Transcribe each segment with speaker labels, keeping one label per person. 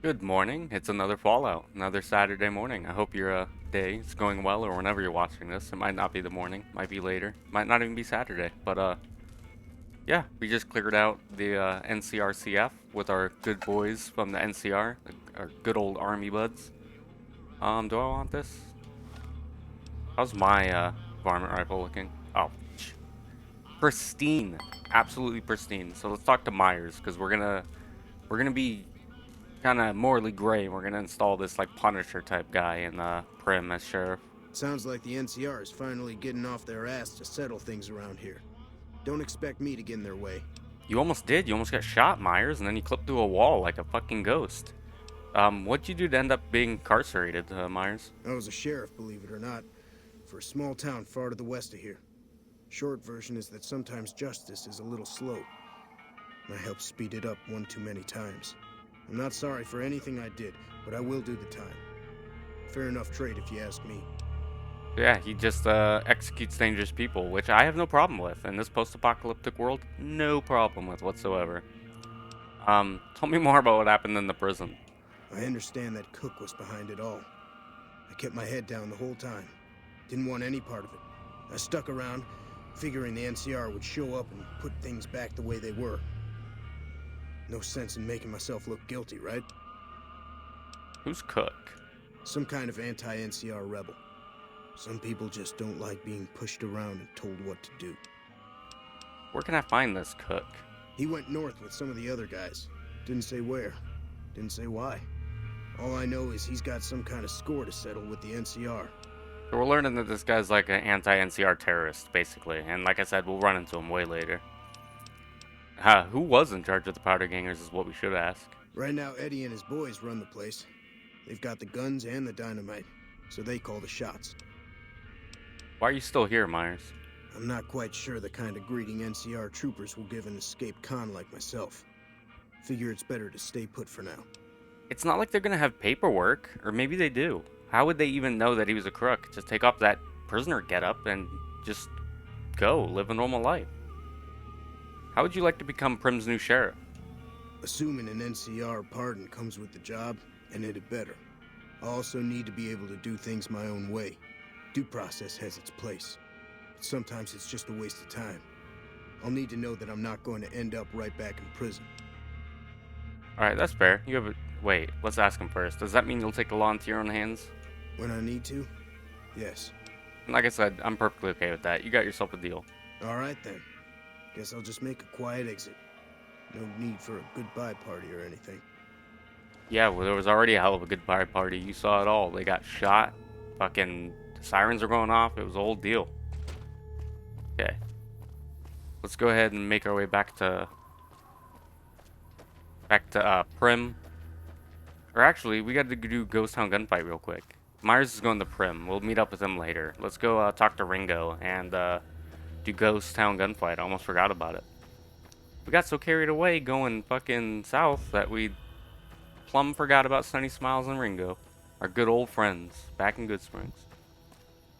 Speaker 1: Good morning. It's another Fallout, another Saturday morning. I hope your day is going well, or whenever you're watching this. It might not be the morning, might be later, might not even be Saturday. But yeah, we just cleared out the NCRCF with our good boys from the NCR, our good old army buds. Do I want this? How's my varmint rifle looking? Oh, pristine, absolutely pristine. So let's talk to Myers, because we're gonna be kind of morally gray. We're gonna install this like Punisher type guy in Prim as sheriff.
Speaker 2: Sounds like the NCR is finally getting off their ass to settle things around here. Don't expect me to get in their way.
Speaker 1: You almost did. You almost got shot, Myers, and then you clipped through a wall like a fucking ghost. What'd you do to end up being incarcerated, Myers?
Speaker 2: I was a sheriff, believe it or not, for a small town far to the west of here. Short version is that sometimes justice is a little slow. I helped speed it up one too many times. I'm not sorry for anything I did, but I will do the time. Fair enough trade if you ask me.
Speaker 1: Yeah, he just executes dangerous people, which I have no problem with. In this post-apocalyptic world, no problem with whatsoever. Tell me more about what happened in the prison.
Speaker 2: I understand that Cook was behind it all. I kept my head down the whole time. Didn't want any part of it. I stuck around, figuring the NCR would show up and put things back the way they were. No sense in making myself look guilty, right?
Speaker 1: Who's Cook?
Speaker 2: Some kind of anti-NCR rebel. Some people just don't like being pushed around and told what to do.
Speaker 1: Where can I find this Cook?
Speaker 2: He went north with some of the other guys. Didn't say where. Didn't say why. All I know is he's got some kind of score to settle with the NCR.
Speaker 1: So we're learning that this guy's like an anti-NCR terrorist, basically. And like I said, we'll run into him way later. Who was in charge of the powder gangers is what we should ask.
Speaker 2: Right now, Eddie and his boys run the place. They've got the guns and the dynamite, so they call the shots.
Speaker 1: Why are you still here, Myers?
Speaker 2: I'm not quite sure the kind of greeting NCR troopers will give an escaped con like myself. Figure it's better to stay put for now.
Speaker 1: It's not like they're gonna have paperwork, or maybe they do. How would they even know that he was a crook? Just take off that prisoner getup and just go, live a normal life. How would you like to become Prim's new sheriff?
Speaker 2: Assuming an NCR pardon comes with the job, and it had better. I also need to be able to do things my own way. Due process has its place. But sometimes it's just a waste of time. I'll need to know that I'm not going to end up right back in prison.
Speaker 1: Alright, that's fair. You have a... Wait, let's ask him first. Does that mean you'll take the law into your own hands?
Speaker 2: When I need to? Yes.
Speaker 1: Like I said, I'm perfectly okay with that. You got yourself a deal.
Speaker 2: Alright then. Guess I'll just make a quiet exit. No need for a goodbye party or anything.
Speaker 1: Yeah, well, there was already a hell of a goodbye party. You saw it all. They got shot. Fucking sirens were going off. It was a whole deal. Okay. Let's go ahead and make our way back to Prim. Or actually, we got to do Ghost Town Gunfight real quick. Myers is going to Prim. We'll meet up with him later. Let's go talk to Ringo and do Ghost Town Gunfight. I almost forgot about it. We got so carried away going fucking south that we plumb forgot about Sunny Smiles and Ringo. Our good old friends back in Good Springs.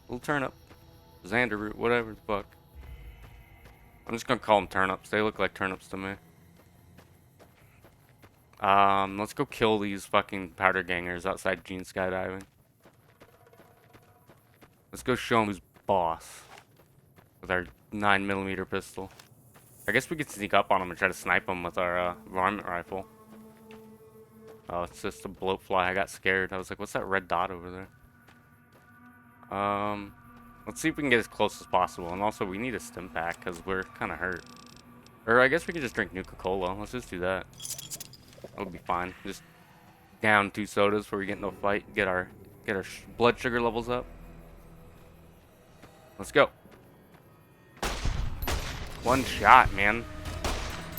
Speaker 1: Little turnip. Xander root, whatever the fuck. I'm just gonna call them turnips. They look like turnips to me. Let's go kill these fucking powder gangers outside Gene skydiving. Let's go show them who's boss. With our 9mm pistol. I guess we could sneak up on them and try to snipe them with our varmint rifle. Oh, it's just a bloatfly. I got scared. I was like, what's that red dot over there? Let's see if we can get as close as possible. And also, we need a stim pack because we're kind of hurt. Or I guess we could just drink Nuka-Cola. Let's just do that. That'll be fine. Just down 2 sodas before we get into a fight. Get our blood sugar levels up. Let's go. One shot, man.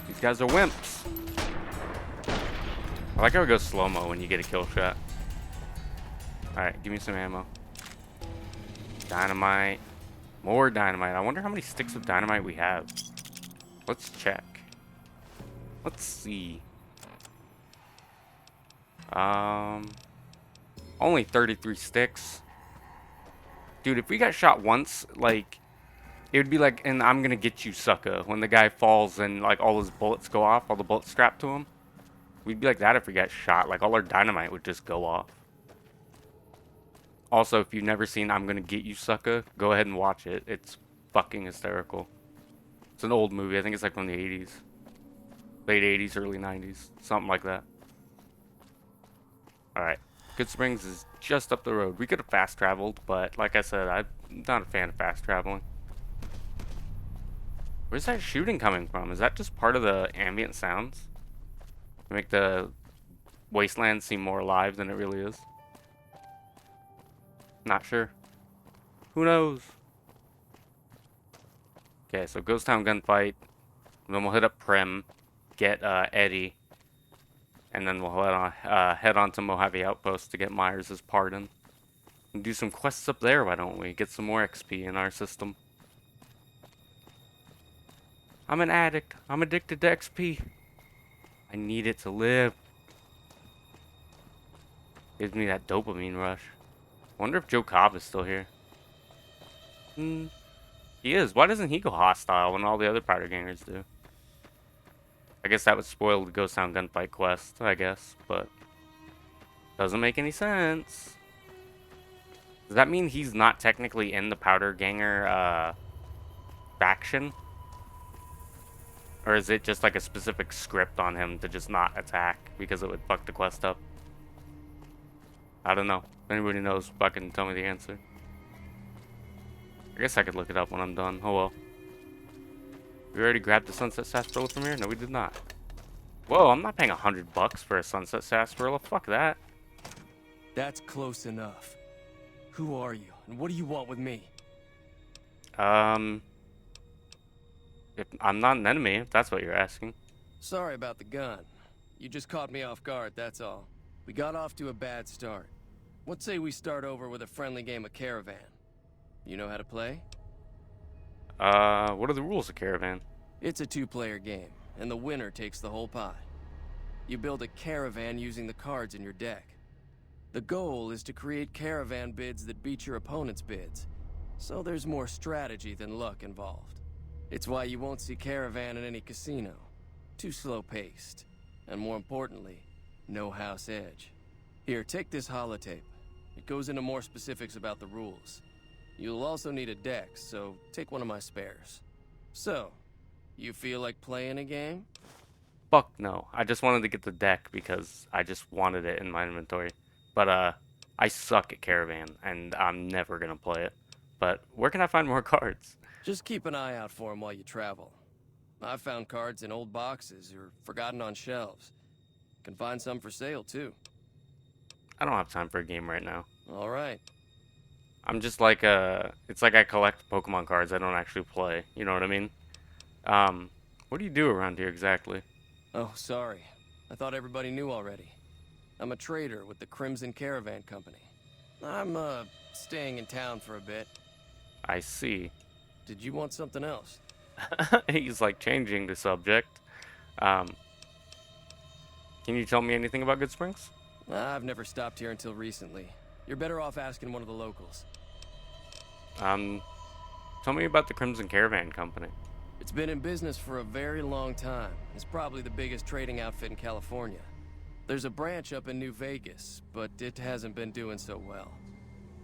Speaker 1: These guys are wimps. I like how it goes slow-mo when you get a kill shot. Alright, give me some ammo. Dynamite. More dynamite. I wonder how many sticks of dynamite we have. Let's check. Let's see. Only 33 sticks. Dude, if we got shot once, like, it would be like, and I'm gonna get you, sucker, when the guy falls and, like, all his bullets go off, all the bullets strapped to him. We'd be like that if we got shot. Like, all our dynamite would just go off. Also, if you've never seen I'm Gonna Get You, Sucker, go ahead and watch it. It's fucking hysterical. It's an old movie. I think it's like from the 80s. Late 80s, early 90s. Something like that. Alright. Good Springs is just up the road. We could have fast traveled, but like I said, I'm not a fan of fast traveling. Where's that shooting coming from? Is that just part of the ambient sounds? Make the wasteland seem more alive than it really is? Not sure. Who knows? Okay, so Ghost Town gunfight. Then we'll hit up Prim, get Eddie, and then we'll head on to Mojave Outpost to get Myers' pardon. And do some quests up there, why don't we? Get some more XP in our system. I'm an addict. I'm addicted to XP. I need it to live. Gives me that dopamine rush. Wonder if Joe Cobb is still here. He is. Why doesn't he go hostile when all the other powder gangers do? I guess that would spoil the Ghost Town gunfight quest, I guess, but doesn't make any sense. Does that mean he's not technically in the powder ganger faction? Or is it just like a specific script on him to just not attack because it would fuck the quest up? I don't know. If anybody knows, fucking tell me the answer. I guess I could look it up when I'm done. Oh well. We already grabbed the Sunset Sarsaparilla from here? No, we did not. Whoa, I'm not paying $100 for a Sunset Sarsaparilla. Fuck that.
Speaker 3: That's close enough. Who are you, and what do you want with me?
Speaker 1: If I'm not an enemy, if that's what you're asking.
Speaker 3: Sorry about the gun. You just caught me off guard, that's all. We got off to a bad start. What say we start over with a friendly game of Caravan? You know how to play?
Speaker 1: What are the rules of Caravan?
Speaker 3: It's a two-player game, and the winner takes the whole pie. You build a caravan using the cards in your deck. The goal is to create caravan bids that beat your opponent's bids, so there's more strategy than luck involved. It's why you won't see Caravan in any casino. Too slow-paced. And more importantly, no house edge. Here, take this holotape. It goes into more specifics about the rules. You'll also need a deck, so take one of my spares. So, you feel like playing a game?
Speaker 1: Fuck no. I just wanted to get the deck because I just wanted it in my inventory. But, I suck at Caravan, and I'm never gonna play it. But where can I find more cards?
Speaker 3: Just keep an eye out for them while you travel. I've found cards in old boxes or forgotten on shelves. Can find some for sale, too.
Speaker 1: I don't have time for a game right now.
Speaker 3: All right.
Speaker 1: I'm just like, it's like I collect Pokemon cards I don't actually play. You know what I mean? What do you do around here exactly?
Speaker 3: Oh, sorry. I thought everybody knew already. I'm a trader with the Crimson Caravan Company. I'm, staying in town for a bit.
Speaker 1: I see.
Speaker 3: Did you want something else?
Speaker 1: He's like changing the subject. Can you tell me anything about Good Springs?
Speaker 3: I've never stopped here until recently. You're better off asking one of the locals.
Speaker 1: Tell me about the Crimson Caravan Company.
Speaker 3: It's been in business for a very long time. It's probably the biggest trading outfit in California. There's a branch up in New Vegas, but it hasn't been doing so well.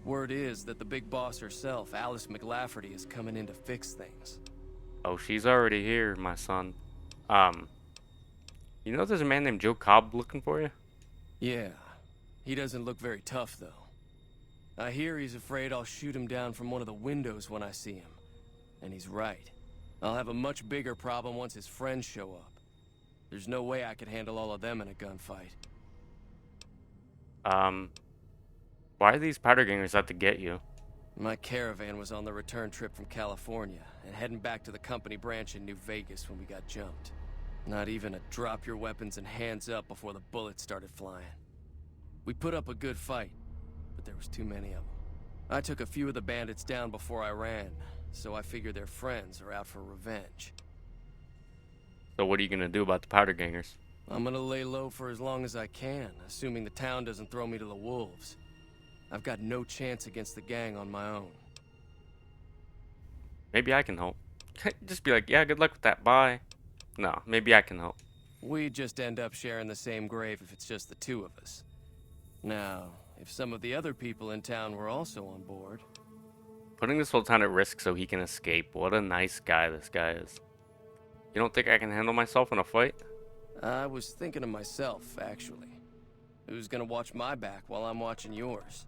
Speaker 3: Word is that the big boss herself, Alice McLafferty, is coming in to fix things.
Speaker 1: Oh, she's already here, my son. You know there's a man named Joe Cobb looking for you?
Speaker 3: Yeah. He doesn't look very tough, though. I hear he's afraid I'll shoot him down from one of the windows when I see him. And he's right. I'll have a much bigger problem once his friends show up. There's no way I could handle all of them in a gunfight.
Speaker 1: Why are these powder gangers out to get you?
Speaker 3: My caravan was on the return trip from California and heading back to the company branch in New Vegas when we got jumped. Not even a drop your weapons and hands up before the bullets started flying. We put up a good fight, but there was too many of them. I took a few of the bandits down before I ran, so I figure their friends are out for revenge.
Speaker 1: So what are you gonna do about the powder gangers?
Speaker 3: I'm gonna lay low for as long as I can, assuming the town doesn't throw me to the wolves. I've got no chance against the gang on my own.
Speaker 1: Maybe I can help. Just be like, yeah, good luck with that, bye. No, maybe I can help.
Speaker 3: We just end up sharing the same grave if it's just the two of us. Now, if some of the other people in town were also on board...
Speaker 1: Putting this whole town at risk so he can escape. What a nice guy this guy is. You don't think I can handle myself in a fight?
Speaker 3: I was thinking of myself, actually. Who's gonna watch my back while I'm watching yours?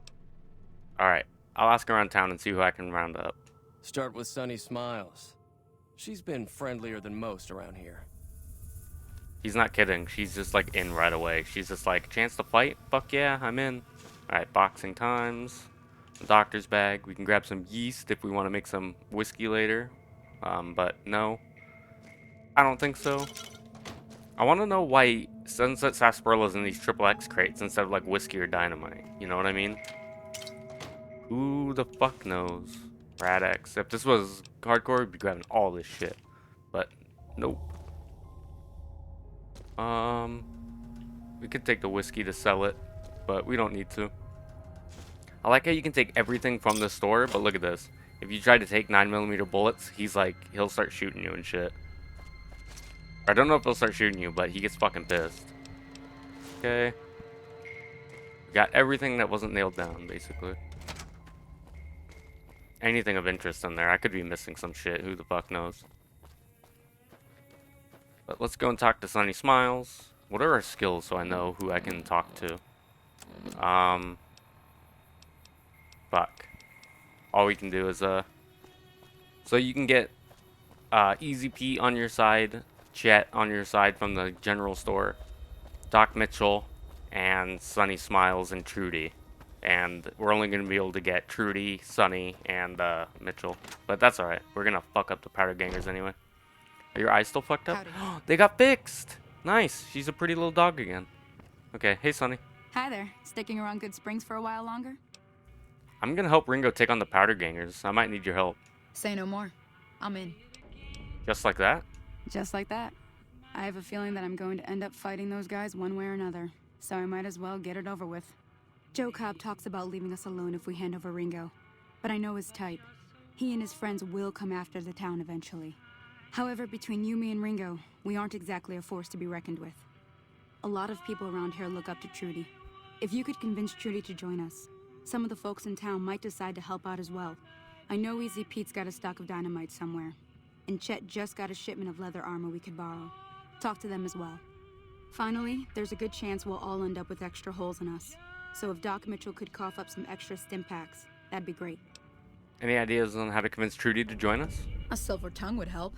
Speaker 1: Alright, I'll ask around town and see who I can round up.
Speaker 3: Start with Sunny Smiles. She's been friendlier than most around here.
Speaker 1: He's not kidding. She's just like in right away. She's just like, chance to fight? Fuck yeah, I'm in. Alright, boxing times. Doctor's bag. We can grab some yeast if we want to make some whiskey later. But no. I don't think so. I want to know why Sunset Sarsaparilla's in these triple X crates instead of like whiskey or dynamite. You know what I mean? Who the fuck knows? Rad X. If this was hardcore, we'd be grabbing all this shit. But nope. We could take the whiskey to sell it, but we don't need to. I like how you can take everything from the store, but look at this. If you try to take 9mm bullets, he's like, he'll start shooting you and shit. I don't know if he'll start shooting you, but he gets fucking pissed. Okay. We got everything that wasn't nailed down, basically. Anything of interest in there. I could be missing some shit. Who the fuck knows? But let's go and talk to Sunny Smiles. What are our skills so I know who I can talk to? Fuck. All we can do is, so you can get, Easy Pete on your side, Chet on your side from the general store, Doc Mitchell, and Sunny Smiles and Trudy. And we're only going to be able to get Trudy, Sunny, and, Mitchell. But that's alright. We're going to fuck up the powder gangers anyway. Are your eyes still fucked up? They got fixed! Nice! She's a pretty little dog again. Okay, hey Sunny.
Speaker 4: Hi there. Sticking around Good Springs for a while longer?
Speaker 1: I'm gonna help Ringo take on the powder gangers. I might need your help.
Speaker 4: Say no more. I'm in.
Speaker 1: Just like that?
Speaker 4: Just like that. I have a feeling that I'm going to end up fighting those guys one way or another, so I might as well get it over with. Joe Cobb talks about leaving us alone if we hand over Ringo, but I know his type. He and his friends will come after the town eventually. However, between you, me, and Ringo, we aren't exactly a force to be reckoned with. A lot of people around here look up to Trudy. If you could convince Trudy to join us, some of the folks in town might decide to help out as well. I know Easy Pete's got a stock of dynamite somewhere, and Chet just got a shipment of leather armor we could borrow. Talk to them as well. Finally, there's a good chance we'll all end up with extra holes in us. So if Doc Mitchell could cough up some extra stim packs, that'd be great.
Speaker 1: Any ideas on how to convince Trudy to join us?
Speaker 4: A silver tongue would help.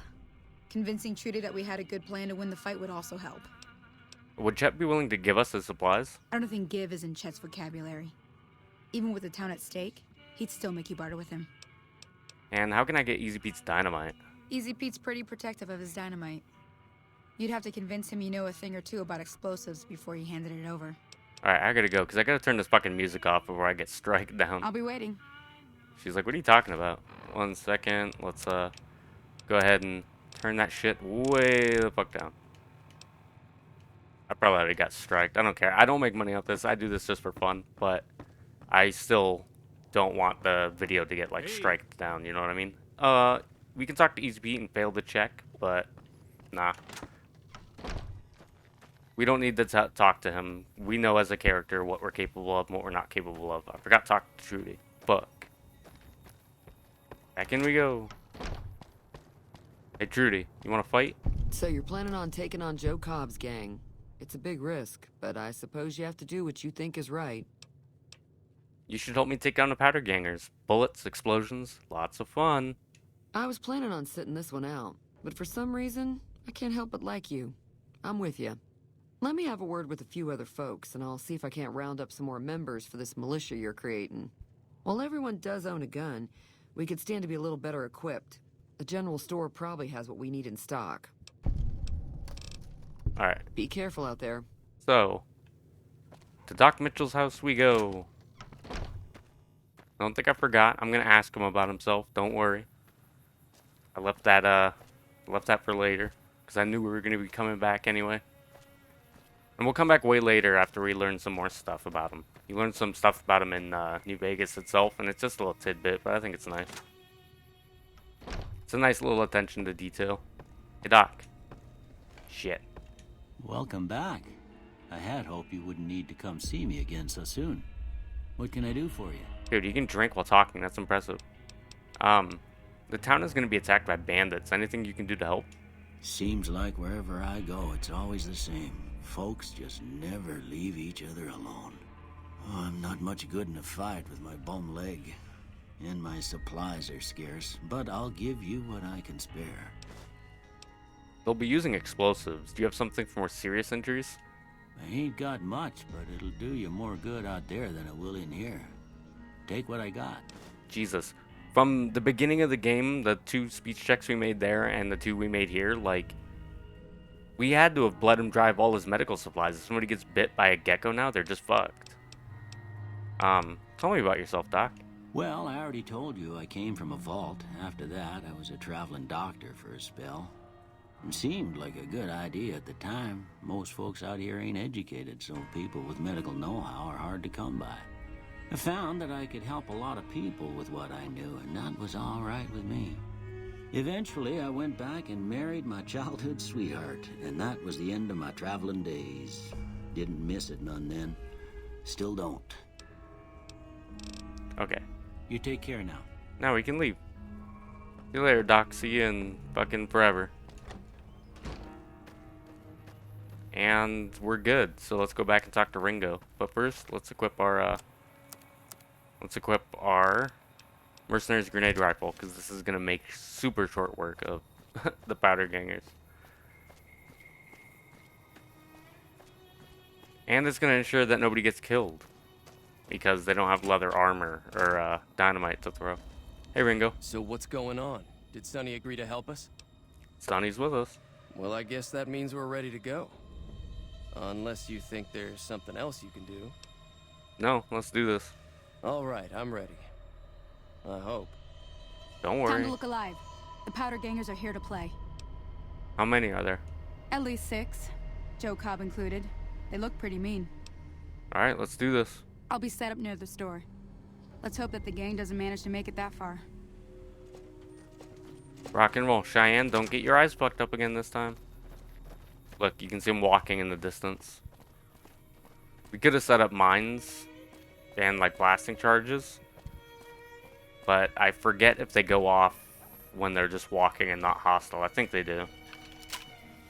Speaker 4: Convincing Trudy that we had a good plan to win the fight would also help.
Speaker 1: Would Chet be willing to give us his supplies?
Speaker 4: I don't think give is in Chet's vocabulary. Even with the town at stake, he'd still make you barter with him.
Speaker 1: And how can I get Easy Pete's dynamite?
Speaker 4: Easy Pete's pretty protective of his dynamite. You'd have to convince him you know a thing or two about explosives before you handed it over.
Speaker 1: Alright, I gotta go, because I gotta turn this fucking music off before I get strike down.
Speaker 4: I'll be waiting.
Speaker 1: She's like, what are you talking about? 1 second, let's, go ahead and turn that shit way the fuck down. I probably already got striked. I don't care. I don't make money off this. I do this just for fun, but I still don't want the video to get, like, striked down, you know what I mean? We can talk to Easy Pete and fail the check, but nah. We don't need to talk to him. We know as a character what we're capable of and what we're not capable of. I forgot to talk to Trudy. Fuck. Back in we go. Hey, Trudy, you want to fight?
Speaker 5: So you're planning on taking on Joe Cobb's gang. It's a big risk, but I suppose you have to do what you think is right.
Speaker 1: You should help me take down the powder gangers. Bullets, explosions, lots of fun.
Speaker 5: I was planning on sitting this one out, but for some reason, I can't help but like you. I'm with you. Let me have a word with a few other folks, and I'll see if I can't round up some more members for this militia you're creating. While everyone does own a gun, we could stand to be a little better equipped. The general store probably has what we need in stock.
Speaker 1: Alright.
Speaker 5: Be careful out there.
Speaker 1: So, to Doc Mitchell's house we go. I don't think I forgot. I'm gonna ask him about himself. Don't worry. I left that for later, because I knew we were gonna be coming back anyway. And we'll come back way later after we learn some more stuff about him. You learn some stuff about him in New Vegas itself, and it's just a little tidbit, but I think it's nice. It's a nice little attention to detail. Hey, Doc. Shit.
Speaker 6: Welcome back. I had hoped you wouldn't need to come see me again so soon. What can I do for you?
Speaker 1: Dude, you can drink while talking. That's impressive. The town is going to be attacked by bandits. Anything you can do to help?
Speaker 6: Seems like wherever I go, it's always the same. Folks just never leave each other alone. Oh, I'm not much good in a fight with my bum leg. And my supplies are scarce, but I'll give you what I can spare.
Speaker 1: They'll be using explosives. Do you have something for more serious injuries?
Speaker 6: I ain't got much, but it'll do you more good out there than it will in here. Take what I got.
Speaker 1: Jesus. From the beginning of the game, the 2 speech checks we made there and the 2 we made here, like, we had to have bled him dry of all his medical supplies. If somebody gets bit by a gecko now, they're just fucked. Tell me about yourself, Doc.
Speaker 6: Well, I already told you I came from a vault. After that, I was a traveling doctor for a spell. It seemed like a good idea at the time. Most folks out here ain't educated, so people with medical know-how are hard to come by. I found that I could help a lot of people with what I knew, and that was all right with me. Eventually, I went back and married my childhood sweetheart, and that was the end of my traveling days. Didn't miss it none then. Still don't.
Speaker 1: Okay.
Speaker 6: You take care now.
Speaker 1: Now we can leave. See you later, Doc. See you in fucking forever. And we're good. So let's go back and talk to Ringo. But first, let's equip our mercenaries grenade rifle, because this is gonna make super short work of the powder gangers. And it's gonna ensure that nobody gets killed, because they don't have leather armor or dynamite to throw. Hey, Ringo.
Speaker 3: So what's going on? Did Sonny agree to help us?
Speaker 1: Sonny's with us.
Speaker 3: Well, I guess that means we're ready to go. Unless you think there's something else you can do.
Speaker 1: No, let's do this.
Speaker 3: All right, I'm ready. I hope.
Speaker 1: Don't
Speaker 4: Time
Speaker 1: worry.
Speaker 4: to look alive. The powder gangers are here to play.
Speaker 1: How many are there?
Speaker 4: At least 6. Joe Cobb included. They look pretty mean.
Speaker 1: Alright, let's do this.
Speaker 4: I'll be set up near the store. Let's hope that the gang doesn't manage to make it that far.
Speaker 1: Rock and roll. Cheyenne, don't get your eyes fucked up again this time. Look, you can see him walking in the distance. We could have set up mines and like blasting charges, but I forget if they go off when they're just walking and not hostile. I think they do.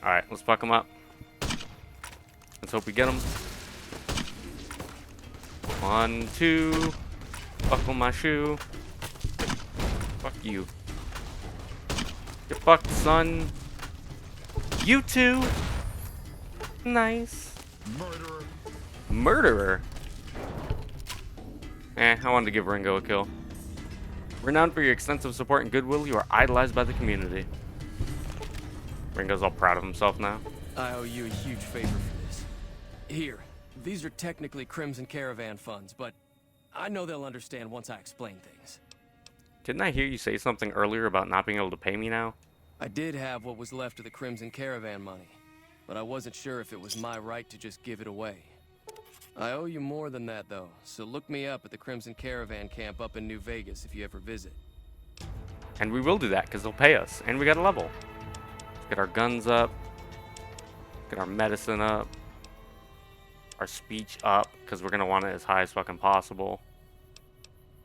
Speaker 1: Alright, let's fuck them up. Let's hope we get them. 1, 2. Buckle my shoe. Fuck you. Get fucked, son. You too. Nice.
Speaker 7: Murderer.
Speaker 1: Murderer? I wanted to give Ringo a kill. Renowned for your extensive support and goodwill, you are idolized by the community. Ringo's all proud of himself now.
Speaker 3: I owe you a huge favor for this. Here, these are technically Crimson Caravan funds, but I know they'll understand once I explain things.
Speaker 1: Didn't I hear you say something earlier about not being able to pay me now?
Speaker 3: I did have what was left of the Crimson Caravan money, but I wasn't sure if it was my right to just give it away. I owe you more than that, though, so look me up at the Crimson Caravan camp up in New Vegas if you ever visit.
Speaker 1: And we will do that, because they'll pay us. And we got a level. Let's get our guns up. Get our medicine up. Our speech up, because we're going to want it as high as fucking possible.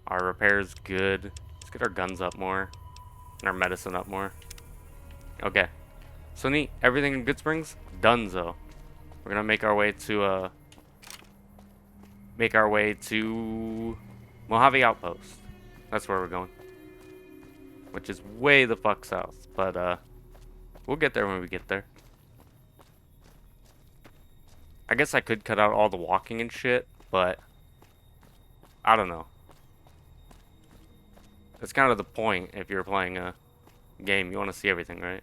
Speaker 1: Our repair's good. Let's get our guns up more. And our medicine up more. Okay. So neat. Everything in Goodsprings? Donezo. We're going to make our way to Mojave Outpost. That's where we're going. Which is way the fuck south. But, we'll get there when we get there. I guess I could cut out all the walking and shit, but I don't know. That's kind of the point if you're playing a game. You want to see everything, right?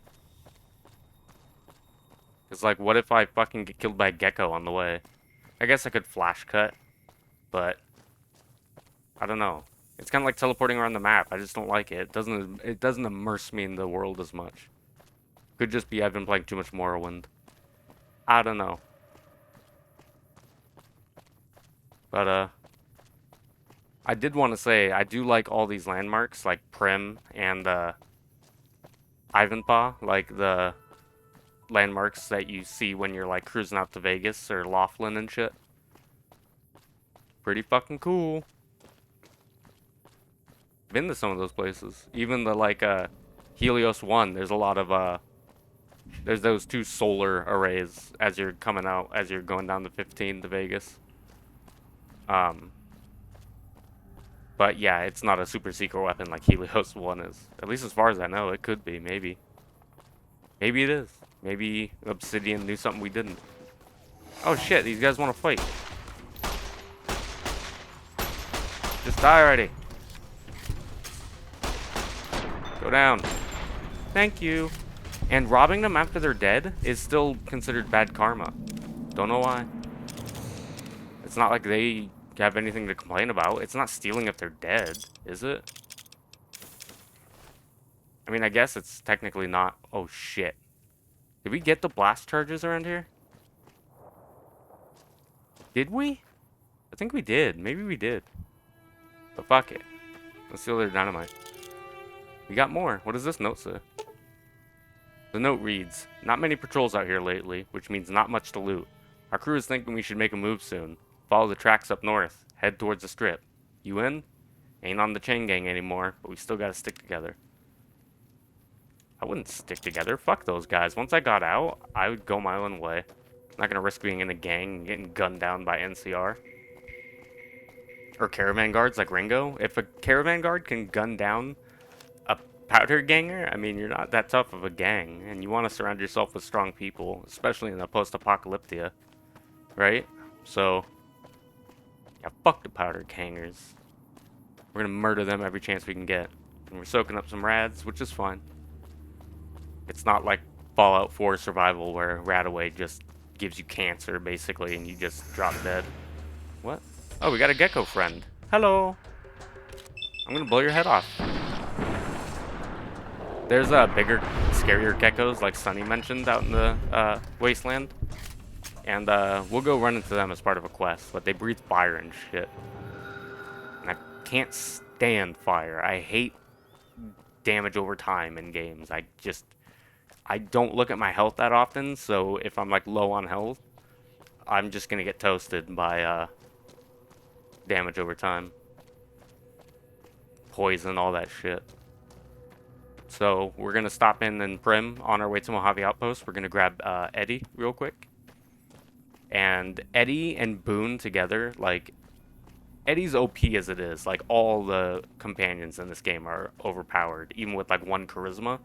Speaker 1: It's like, what if I fucking get killed by a gecko on the way? I guess I could flash cut, but I don't know. It's kind of like teleporting around the map. I just don't like it. It doesn't immerse me in the world as much. Could just be I've been playing too much Morrowind. I don't know. But, I did want to say, I do like all these landmarks, like Prim and, Ivanpah, like the landmarks that you see when you're like cruising out to Vegas or Laughlin and shit. Pretty fucking cool. Been to some of those places. Even the like Helios 1, there's a lot of there's those 2 solar arrays as you're coming out, as you're going down to 15 to Vegas. But yeah, it's not a super secret weapon like Helios 1 is. At least as far as I know, it could be, maybe. Maybe it is. Maybe Obsidian knew something we didn't. Oh shit, these guys want to fight. Just die already. Go down. Thank you. And robbing them after they're dead is still considered bad karma. Don't know why. It's not like they have anything to complain about. It's not stealing if they're dead, is it? I mean, I guess it's technically not. Oh shit. Did we get the blast charges around here? Did we? I think we did. Maybe we did. But fuck it. Let's steal their dynamite. We got more. What does this note say? The note reads, "Not many patrols out here lately, which means not much to loot. Our crew is thinking we should make a move soon. Follow the tracks up north. Head towards the strip. You in? Ain't on the chain gang anymore, but we still gotta stick together." I wouldn't stick together. Fuck those guys. Once I got out, I would go my own way. I'm not gonna risk being in a gang and getting gunned down by NCR. Or caravan guards like Ringo. If a caravan guard can gun down a powder ganger, I mean, you're not that tough of a gang. And you want to surround yourself with strong people, especially in the post-apocalyptia. Right? So, yeah, fuck the powder gangers. We're gonna murder them every chance we can get. And we're soaking up some rads, which is fine. It's not like Fallout 4 survival where Radaway just gives you cancer, basically, and you just drop dead. What? Oh, we got a gecko friend. Hello. I'm gonna blow your head off. There's bigger, scarier geckos, like Sunny mentioned, out in the wasteland. And we'll go run into them as part of a quest, but they breathe fire and shit. And I can't stand fire. I hate damage over time in games. I don't look at my health that often, so if I'm like low on health, I'm just gonna get toasted by damage over time. Poison, all that shit. So we're gonna stop in Prim on our way to Mojave Outpost. We're gonna grab Eddie real quick. And Eddie and Boone together, like, Eddie's OP as it is. Like, all the companions in this game are overpowered, even with like 1 charisma.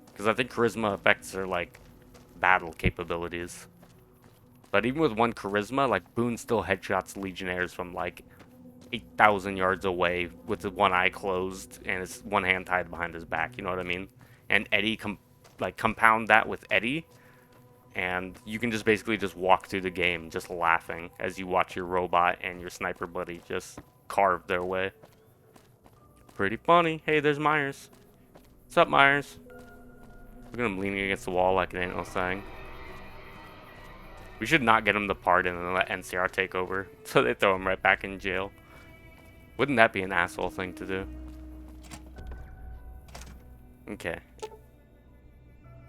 Speaker 1: Because I think charisma affects their, like, battle capabilities. But even with 1 charisma, like, Boone still headshots Legionnaires from, like, 8,000 yards away with the 1 eye closed and his 1 hand tied behind his back. You know what I mean? And Eddie, compound that with Eddie, and you can just basically just walk through the game just laughing as you watch your robot and your sniper buddy just carve their way. Pretty funny. Hey, there's Myers. What's up, Myers? Look at him leaning against the wall like it ain't no thing. We should not get him the pardon and let NCR take over, so they throw him right back in jail. Wouldn't that be an asshole thing to do? Okay.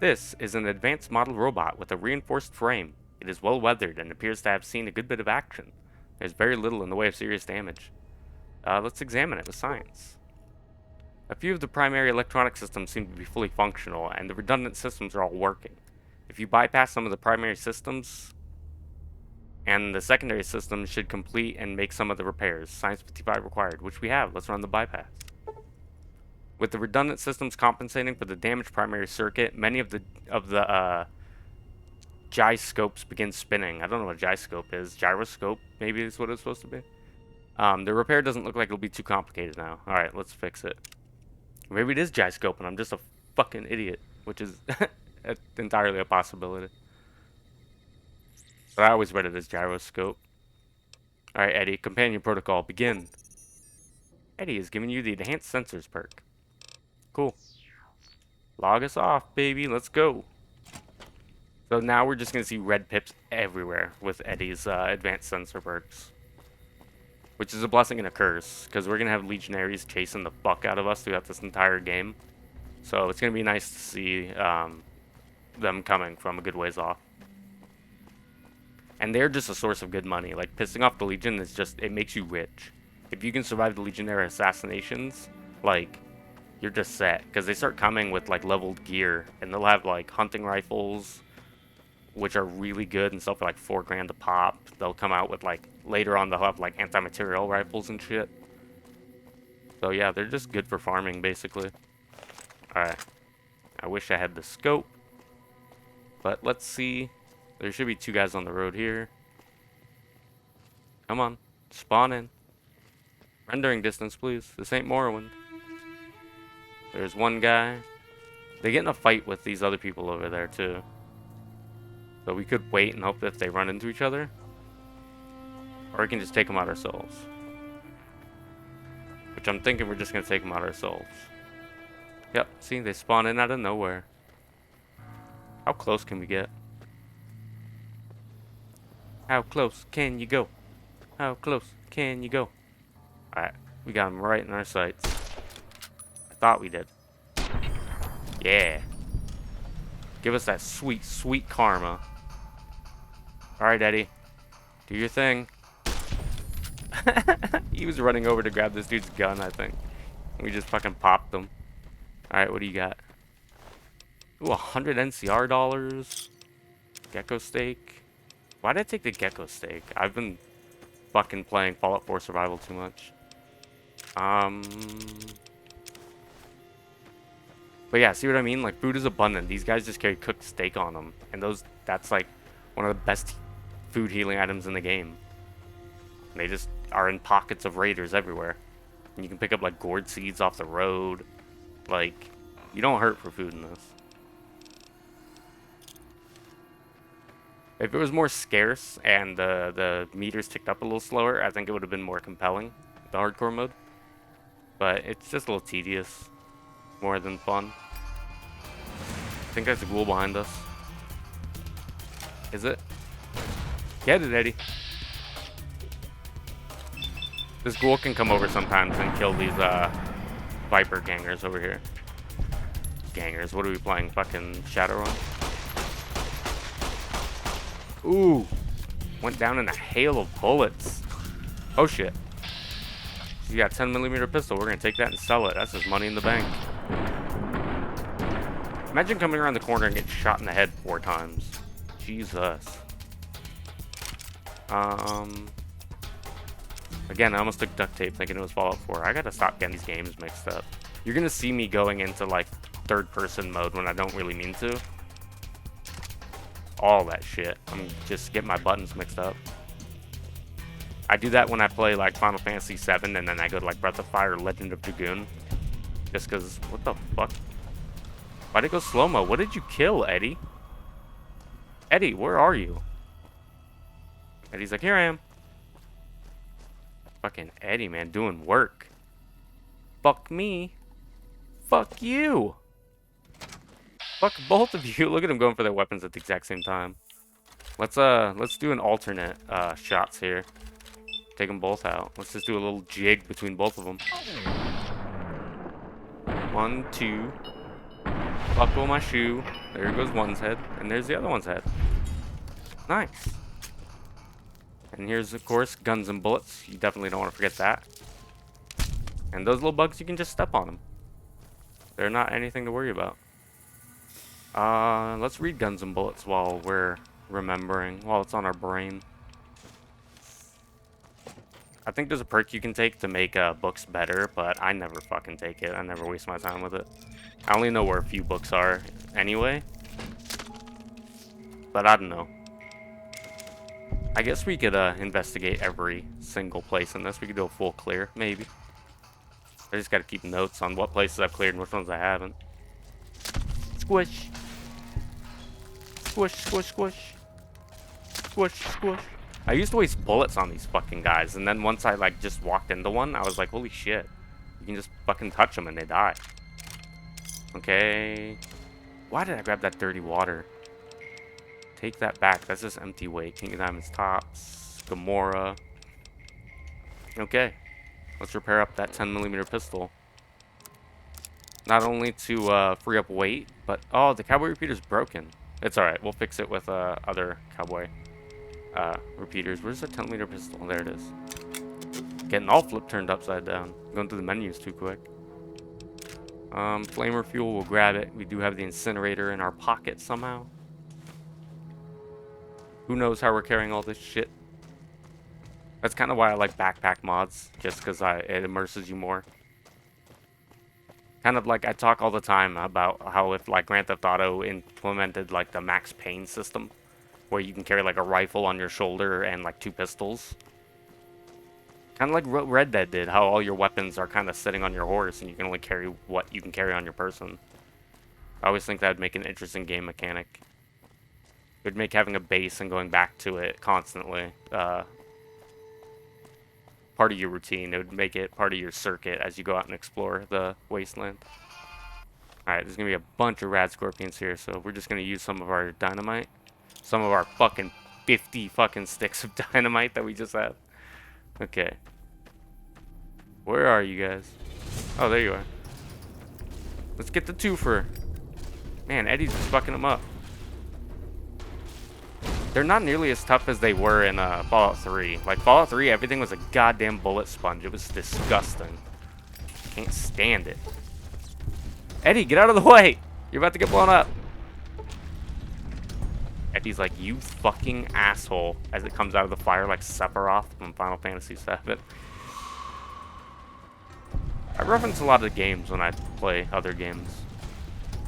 Speaker 1: This is an advanced model robot with a reinforced frame. It is well weathered and appears to have seen a good bit of action. There's very little in the way of serious damage. Let's examine it with science. A few of the primary electronic systems seem to be fully functional, and the redundant systems are all working. If you bypass some of the primary systems, and the secondary systems should complete and make some of the repairs. Science 55 required, which we have. Let's run the bypass. With the redundant systems compensating for the damaged primary circuit, many of the gyroscopes begin spinning. I don't know what gyroscope is. Gyroscope, maybe is what it's supposed to be. The repair doesn't look like it'll be too complicated now. Alright, let's fix it. Maybe it is gyroscope and I'm just a fucking idiot, which is entirely a possibility. But I always read it as gyroscope. Alright, Eddie, companion protocol, begin. Eddie is giving you the enhanced sensors perk. Cool. Log us off, baby. Let's go. So now we're just going to see red pips everywhere with Eddie's advanced sensor perks. Which is a blessing and a curse, because we're going to have Legionaries chasing the fuck out of us throughout this entire game. So it's going to be nice to see them coming from a good ways off. And they're just a source of good money. Like, pissing off the Legion is just, it makes you rich. If you can survive the Legionnaire assassinations, like, you're just set. Because they start coming with, like, leveled gear. And they'll have, like, hunting rifles, which are really good and sell for, like, $4 grand a pop. They'll come out with, like, later on they'll have, like, anti-material rifles and shit. So, yeah, they're just good for farming, basically. Alright. I wish I had the scope. But let's see. There should be 2 guys on the road here. Come on. Spawn in. Rendering distance, please. This ain't Morrowind. There's 1 guy. They get in a fight with these other people over there, too. So we could wait and hope that they run into each other. Or we can just take them out ourselves. Which I'm thinking we're just going to take them out ourselves. Yep, see, they spawn in out of nowhere. How close can we get? How close can you go? How close can you go? Alright, we got him right in our sights. I thought we did. Yeah. Give us that sweet, sweet karma. Alright, Eddie. Do your thing. He was running over to grab this dude's gun, I think. We just fucking popped him. Alright, what do you got? Ooh, 100 NCR dollars. Gecko steak. Why did I take the gecko steak? I've been fucking playing Fallout 4 Survival too much. But yeah, see what I mean? Like, food is abundant. These guys just carry cooked steak on them. And that's like one of the best food healing items in the game. And they just are in pockets of raiders everywhere. And you can pick up like gourd seeds off the road. Like, you don't hurt for food in this. If it was more scarce and the meters ticked up a little slower, I think it would have been more compelling, the hardcore mode. But it's just a little tedious, more than fun. I think there's a ghoul behind us. Is it? Get it, Eddie. This ghoul can come over sometimes and kill these Viper gangers over here. Gangers, what are we playing? Fucking Shadowrun? Ooh, went down in a hail of bullets. Oh shit. You got a 10mm pistol. We're gonna take that and sell it. That's just money in the bank. Imagine coming around the corner and getting shot in the head 4 times. Jesus. Again, I almost took duct tape thinking it was Fallout 4. I gotta stop getting these games mixed up. You're gonna see me going into like 3rd-person mode when I don't really mean to. All that shit. I'm just getting my buttons mixed up. I do that when I play like Final Fantasy VII and then I go to like Breath of Fire or Legend of Dragoon. Just cause, what the fuck? Why'd it go slow-mo? What did you kill, Eddie? Eddie, where are you? Eddie's like, here I am. Fucking Eddie, man, doing work. Fuck me. Fuck you. Fuck both of you. Look at them going for their weapons at the exact same time. Let's do an alternate shots here. Take them both out. Let's just do a little jig between both of them. 1, 2. Buckle my shoe. There goes one's head, and there's the other one's head. Nice. And here's, of course, guns and bullets. You definitely don't want to forget that. And those little bugs, you can just step on them. They're not anything to worry about. Let's read guns and bullets while we're remembering, while it's on our brain. I think there's a perk you can take to make books better, but I never fucking take it. I never waste my time with it. I only know where a few books are anyway. But I don't know. I guess we could investigate every single place in this. We could do a full clear, maybe. I just gotta keep notes on what places I've cleared and which ones I haven't. Squish. Squish, squish, squish. Squish, squish. I used to waste bullets on these fucking guys, and then once I like just walked into one, I was like, holy shit. You can just fucking touch them and they die. Okay. Why did I grab that dirty water? Take that back. That's just empty weight. King of Diamonds tops. Gamora. Okay. Let's repair up that 10mm pistol. Not only to free up weight, but... Oh, the Cowboy Repeater's broken. It's alright. We'll fix it with other Cowboy repeaters. Where's the 10-liter pistol? There it is. Getting all flip turned upside down. Going through the menus too quick. Flamer fuel, we'll grab it. We do have the incinerator in our pocket somehow. Who knows how we're carrying all this shit? That's kind of why I like backpack mods, just because it immerses you more. Kind of like I talk all the time about how if like Grand Theft Auto implemented like the Max Payne system, where you can carry like a rifle on your shoulder and like 2 pistols. Kind of like what Red Dead did, how all your weapons are kind of sitting on your horse and you can only carry what you can carry on your person. I always think that would make an interesting game mechanic. It would make having a base and going back to it constantly part of your routine. It would make it part of your circuit as you go out and explore the wasteland. Alright, there's going to be a bunch of rad scorpions here, so we're just going to use some of our dynamite. Some of our fucking 50 fucking sticks of dynamite that we just had. Okay. Where are you guys? Oh, there you are. Let's get the twofer. Man, Eddie's just fucking them up. They're not nearly as tough as they were in Fallout 3. Like, Fallout 3, everything was a goddamn bullet sponge. It was disgusting. Can't stand it. Eddie, get out of the way! You're about to get blown up. Eddie's like, you fucking asshole, as it comes out of the fire like Sephiroth from Final Fantasy VII. I reference a lot of games when I play other games.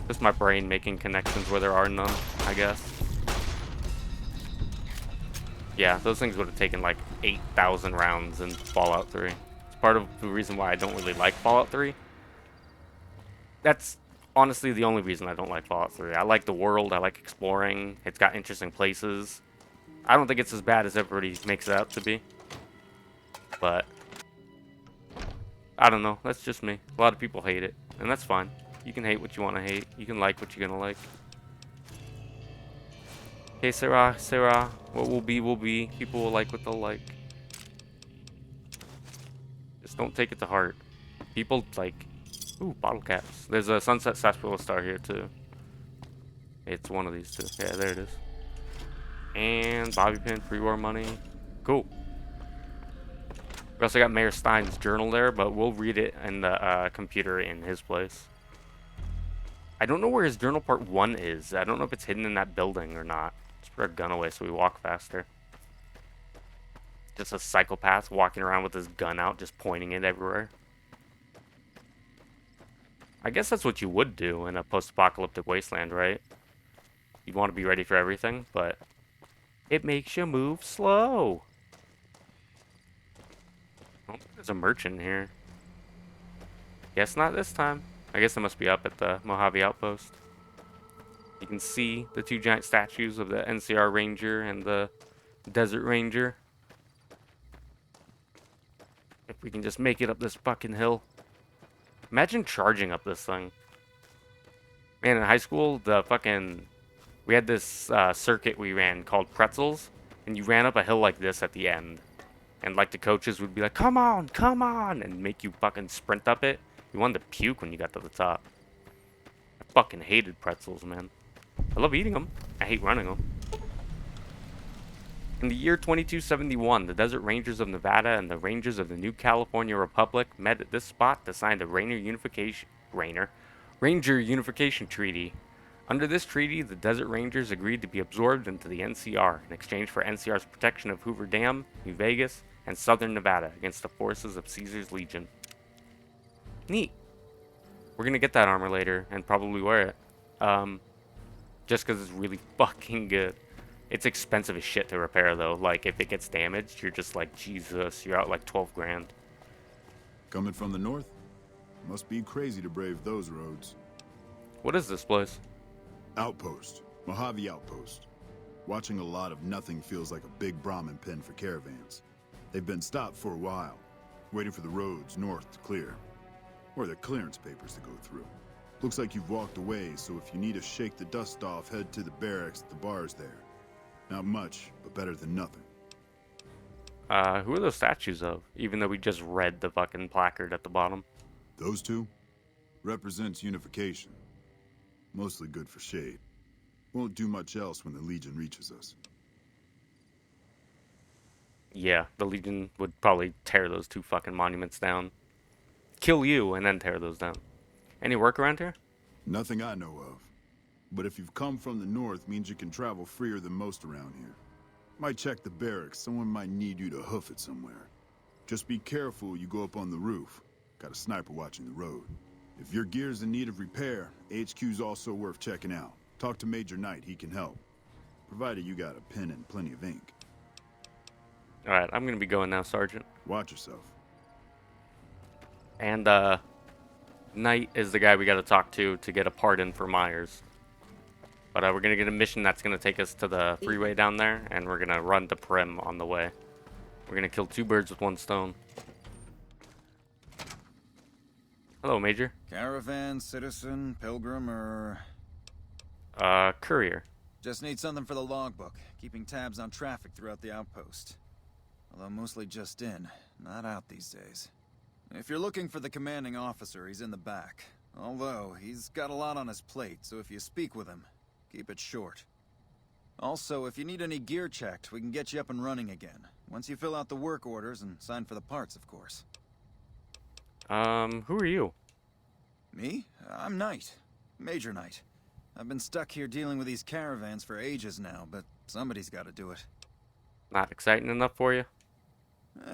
Speaker 1: Just my brain making connections where there are none, I guess. Yeah, those things would have taken like 8,000 rounds in Fallout 3. It's part of the reason why I don't really like Fallout 3. That's honestly the only reason I don't like Fallout 3. I like the world, I like exploring, it's got interesting places. I don't think it's as bad as everybody makes it out to be. But I don't know, that's just me. A lot of people hate it, and that's fine. You can hate what you want to hate. You can like what you're gonna like. Hey, Sarah, Sarah, what will be will be. People will like what they'll like. Just don't take it to heart. People like, ooh, bottle caps. There's a Sunset Sarsaparilla Star here too. It's one of these two. Yeah, there it is. And bobby pin, pre-war money. Cool. We also got Mayor Stein's journal there, but we'll read it in the computer in his place. I don't know where his journal part 1 is. I don't know if it's hidden in that building or not. Let's put our gun away so we walk faster. Just a psychopath walking around with his gun out, just pointing it everywhere. I guess that's what you would do in a post-apocalyptic wasteland, right? You'd want to be ready for everything, but it makes you move slow. Oh, there's a merchant here. Guess not this time. I guess it must be up at the Mojave Outpost. You can see the 2 giant statues of the NCR Ranger and the Desert Ranger. If we can just make it up this fucking hill. Imagine charging up this thing. Man, in high school, we had this circuit we ran called Pretzels, and you ran up a hill like this at the end. And like the coaches would be like, come on, and make you fucking sprint up it. You wanted to puke when you got to the top. I fucking hated pretzels, man. I love eating them. I hate running them. In the year 2271, the Desert Rangers of Nevada and the Rangers of the New California Republic met at this spot to sign the Ranger Unification Treaty. Under this treaty, the Desert Rangers agreed to be absorbed into the NCR in exchange for NCR's protection of Hoover Dam, New Vegas, and southern Nevada against the forces of Caesar's Legion. Neat. We're gonna get that armor later and probably wear it. Just because it's really fucking good. It's expensive as shit to repair though. Like if it gets damaged, you're just like, Jesus, you're out like 12 grand.
Speaker 7: Coming from the north? Must be crazy to brave those roads.
Speaker 1: What is this place?
Speaker 7: Outpost. Mojave Outpost. Watching a lot of nothing feels like a big Brahmin pen for caravans. They've been stopped for a while, waiting for the roads north to clear. Or the clearance papers to go through. Looks like you've walked away, so if you need to shake the dust off, head to the barracks at the bars there. Not much, but better than nothing.
Speaker 1: Who are those statues of? Even though we just read the fucking placard at the bottom.
Speaker 7: Those two? Represents unification. Mostly good for shade. Won't do much else when the Legion reaches us.
Speaker 1: Yeah, the Legion would probably tear those 2 fucking monuments down. Kill you, and then tear those down. Any work around here?
Speaker 7: Nothing I know of. But if you've come from the north, means you can travel freer than most around here. Might check the barracks. Someone might need you to hoof it somewhere. Just be careful you go up on the roof. Got a sniper watching the road. If your gear's in need of repair, HQ's also worth checking out. Talk to Major Knight, he can help. Provided you got a pen and plenty of ink.
Speaker 1: Alright, I'm gonna be going now, Sergeant.
Speaker 7: Watch yourself.
Speaker 1: And, Knight is the guy we gotta talk to get a pardon for Myers. But, we're gonna get a mission that's gonna take us to the freeway down there, and we're gonna run to Prim on the way. We're gonna kill 2 birds with 1 stone. Hello, Major.
Speaker 8: Caravan, citizen, pilgrim, or...
Speaker 1: Courier.
Speaker 8: Just need something for the logbook, keeping tabs on traffic throughout the outpost. Although mostly just in, not out these days. If you're looking for the commanding officer, he's in the back. Although, he's got a lot on his plate, so if you speak with him, keep it short. Also, if you need any gear checked, we can get you up and running again. Once you fill out the work orders and sign for the parts, of course.
Speaker 1: Who are you?
Speaker 8: Me? I'm Knight. Major Knight. I've been stuck here dealing with these caravans for ages now, but somebody's got to do it.
Speaker 1: Not exciting enough for you?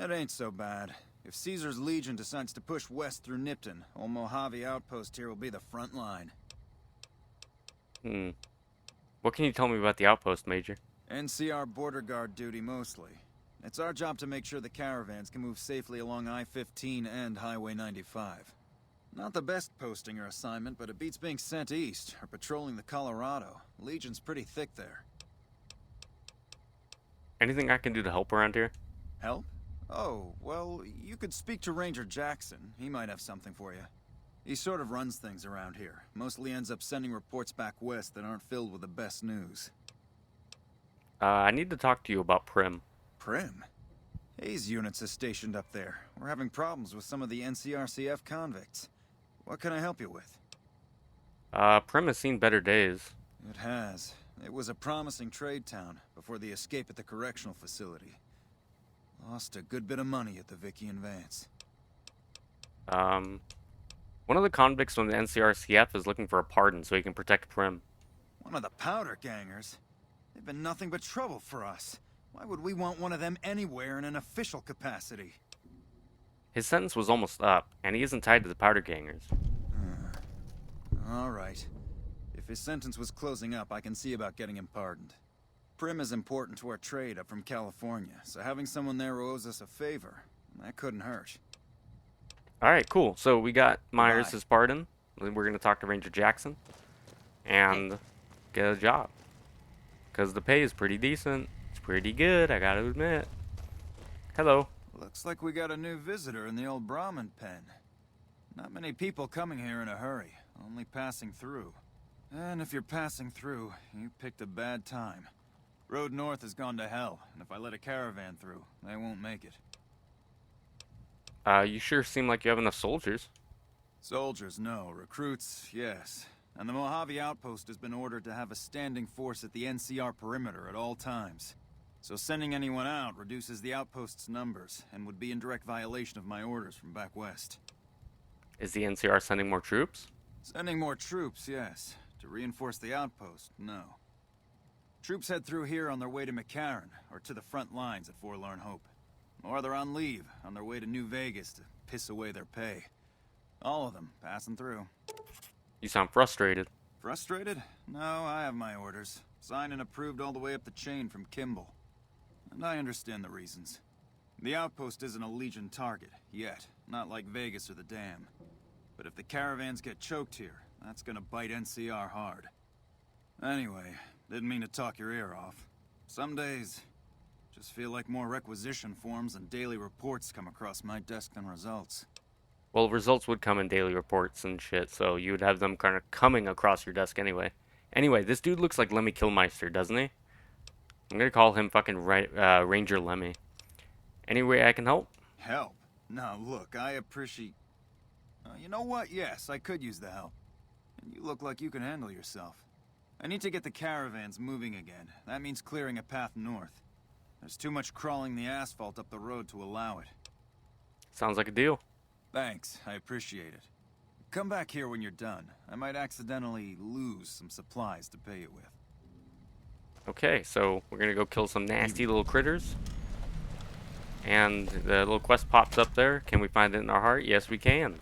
Speaker 8: It ain't so bad. If Caesar's Legion decides to push west through Nipton, old Mojave Outpost here will be the front line.
Speaker 1: What can you tell me about the outpost, Major?
Speaker 8: NCR border guard duty mostly. It's our job to make sure the caravans can move safely along I-15 and Highway 95. Not the best posting or assignment, but it beats being sent east or patrolling the Colorado. Legion's pretty thick there.
Speaker 1: Anything I can do to help around here?
Speaker 8: Help? Oh, well, you could speak to Ranger Jackson. He might have something for you. He sort of runs things around here. Mostly ends up sending reports back west that aren't filled with the best news.
Speaker 1: I need to talk to you about Prim.
Speaker 8: Prim? Hayes units is stationed up there. We're having problems with some of the NCRCF convicts. What can I help you with?
Speaker 1: Prim has seen better days.
Speaker 8: It has. It was a promising trade town before the escape at the correctional facility. Lost a good bit of money at the Vicky and Vance.
Speaker 1: One of the convicts from the NCRCF is looking for a pardon so he can protect Prim.
Speaker 8: One of the powder gangers? They've been nothing but trouble for us. Why would we want one of them anywhere in an official capacity?
Speaker 1: His sentence was almost up, and he isn't tied to the powder gangers.
Speaker 8: All right. If his sentence was closing up, I can see about getting him pardoned. Prim is important to our trade up from California, so having someone there who owes us a favor, that couldn't hurt.
Speaker 1: Alright, cool. So we got Myers' pardon. We're going to talk to Ranger Jackson and get a job. Because the pay is pretty decent. It's pretty good, I gotta admit. Hello.
Speaker 8: Looks like we got a new visitor in the old Brahmin pen. Not many people coming here in a hurry, only passing through. And if you're passing through, you picked a bad time. Road north has gone to hell, and if I let a caravan through, they won't make it.
Speaker 1: You sure seem like you have enough soldiers.
Speaker 8: Soldiers, no. Recruits, yes. And the Mojave Outpost has been ordered to have a standing force at the NCR perimeter at all times. So sending anyone out reduces the outpost's numbers, and would be in direct violation of my orders from back west.
Speaker 1: Is the NCR sending more troops?
Speaker 8: Sending more troops, yes. To reinforce the outpost, no. Troops head through here on their way to McCarran, or to the front lines at Forlorn Hope. Or they're on leave, on their way to New Vegas to piss away their pay. All of them passing through.
Speaker 1: You sound frustrated.
Speaker 8: Frustrated? No, I have my orders. Signed and approved all the way up the chain from Kimball. And I understand the reasons. The outpost isn't a Legion target, yet. Not like Vegas or the Dam. But if the caravans get choked here, that's gonna bite NCR hard. Anyway, didn't mean to talk your ear off. Some days, just feel like more requisition forms and daily reports come across my desk than results.
Speaker 1: Well, results would come in daily reports and shit, so you would have them kind of coming across your desk anyway. Anyway, this dude looks like Lemmy Killmeister, doesn't he? I'm gonna call him fucking Ranger Lemmy. Any way I can help?
Speaker 8: Help? Now look, I appreciate... you know what? Yes, I could use the help. And you look like you can handle yourself. I need to get the caravans moving again. That means clearing a path north. There's too much crawling the asphalt up the road to allow it.
Speaker 1: Sounds like a deal.
Speaker 8: Thanks, I appreciate it. Come back here when you're done. I might accidentally lose some supplies to pay it with.
Speaker 1: Okay, so we're gonna go kill some nasty little critters. And the little quest pops up there. Can we find it in our heart? Yes, we can.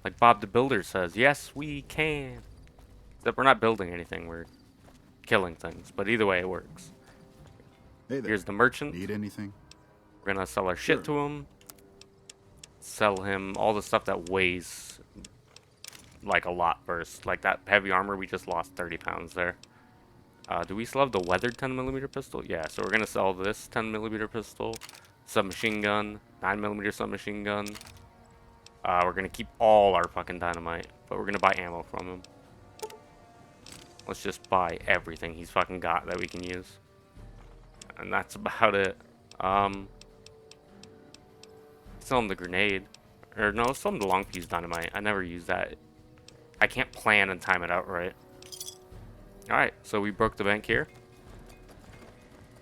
Speaker 1: Like Bob the Builder says, yes, we can. Except we're not building anything, we're killing things. But either way, it works.
Speaker 7: Hey there.
Speaker 1: Here's the merchant.
Speaker 7: Need anything?
Speaker 1: We're gonna sell our shit
Speaker 7: Sure.
Speaker 1: to him. Sell him all the stuff that weighs like a lot first. Like that heavy armor, we just lost 30 pounds there. Do we still have the weathered 10mm pistol? Yeah, so we're gonna sell this 10mm pistol, submachine gun, 9mm submachine gun. We're gonna keep all our fucking dynamite, but we're gonna buy ammo from him. Let's just buy everything he's fucking got that we can use. And that's about it. Sell him the grenade. Or no, sell him the long fuse dynamite. I never use that. I can't plan and time it out right. Alright, so we broke the bank here.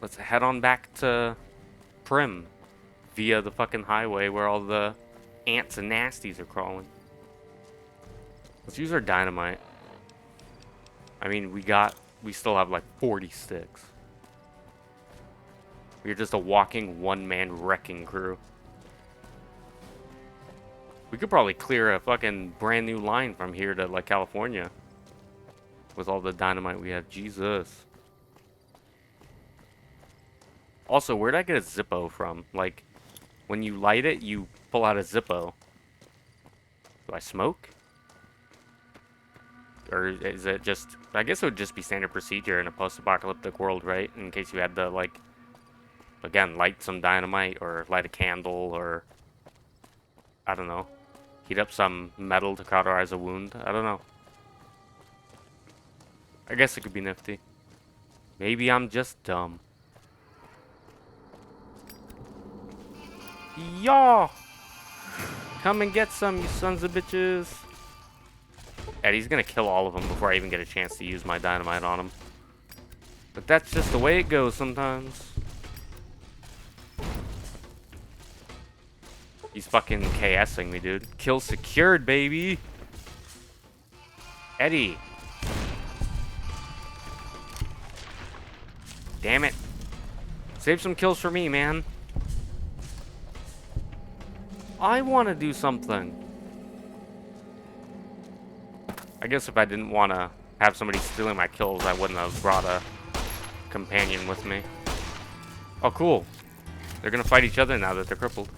Speaker 1: Let's head on back to Prim via the fucking highway where all the ants and nasties are crawling. Let's use our dynamite. I mean, we still have like 40 sticks. We're just a walking one-man wrecking crew. We could probably clear a fucking brand new line from here to like California. With all the dynamite we have. Jesus. Also, where'd I get a Zippo from? Like, when you light it, you pull out a Zippo. Do I smoke? Or is it just... I guess it would just be standard procedure in a post-apocalyptic world, right? In case you had to, like... Again, light some dynamite, or light a candle, or... I don't know. Heat up some metal to cauterize a wound. I don't know. I guess it could be nifty. Maybe I'm just dumb. Y'all! Come and get some, you sons of bitches. Eddie's gonna kill all of them before I even get a chance to use my dynamite on him. But that's just the way it goes sometimes. He's fucking KSing me, dude. Kill secured, baby! Eddie! Damn it. Save some kills for me, man. I want to do something. I guess if I didn't want to have somebody stealing my kills, I wouldn't have brought a companion with me. Oh, cool. They're going to fight each other now that they're crippled.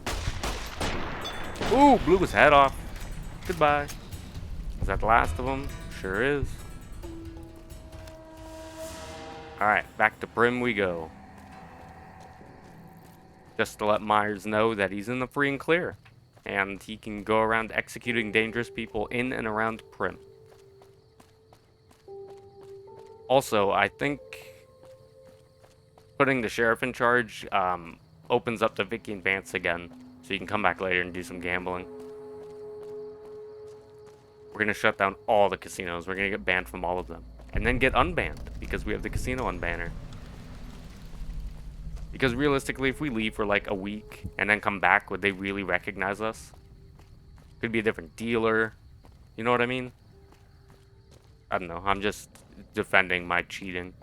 Speaker 1: Ooh, blew his head off. Goodbye. Is that the last of them? Sure is. Alright, back to Prim we go. Just to let Myers know that he's in the free and clear. And he can go around executing dangerous people in and around Prim. Also, I think putting the sheriff in charge opens up to Vicky and Vance again. So you can come back later and do some gambling. We're going to shut down all the casinos. We're going to get banned from all of them. And then get unbanned, because we have the casino unbanner. Because realistically, if we leave for like a week and then come back, would they really recognize us? Could be a different dealer. You know what I mean? I don't know. I'm just defending my cheating.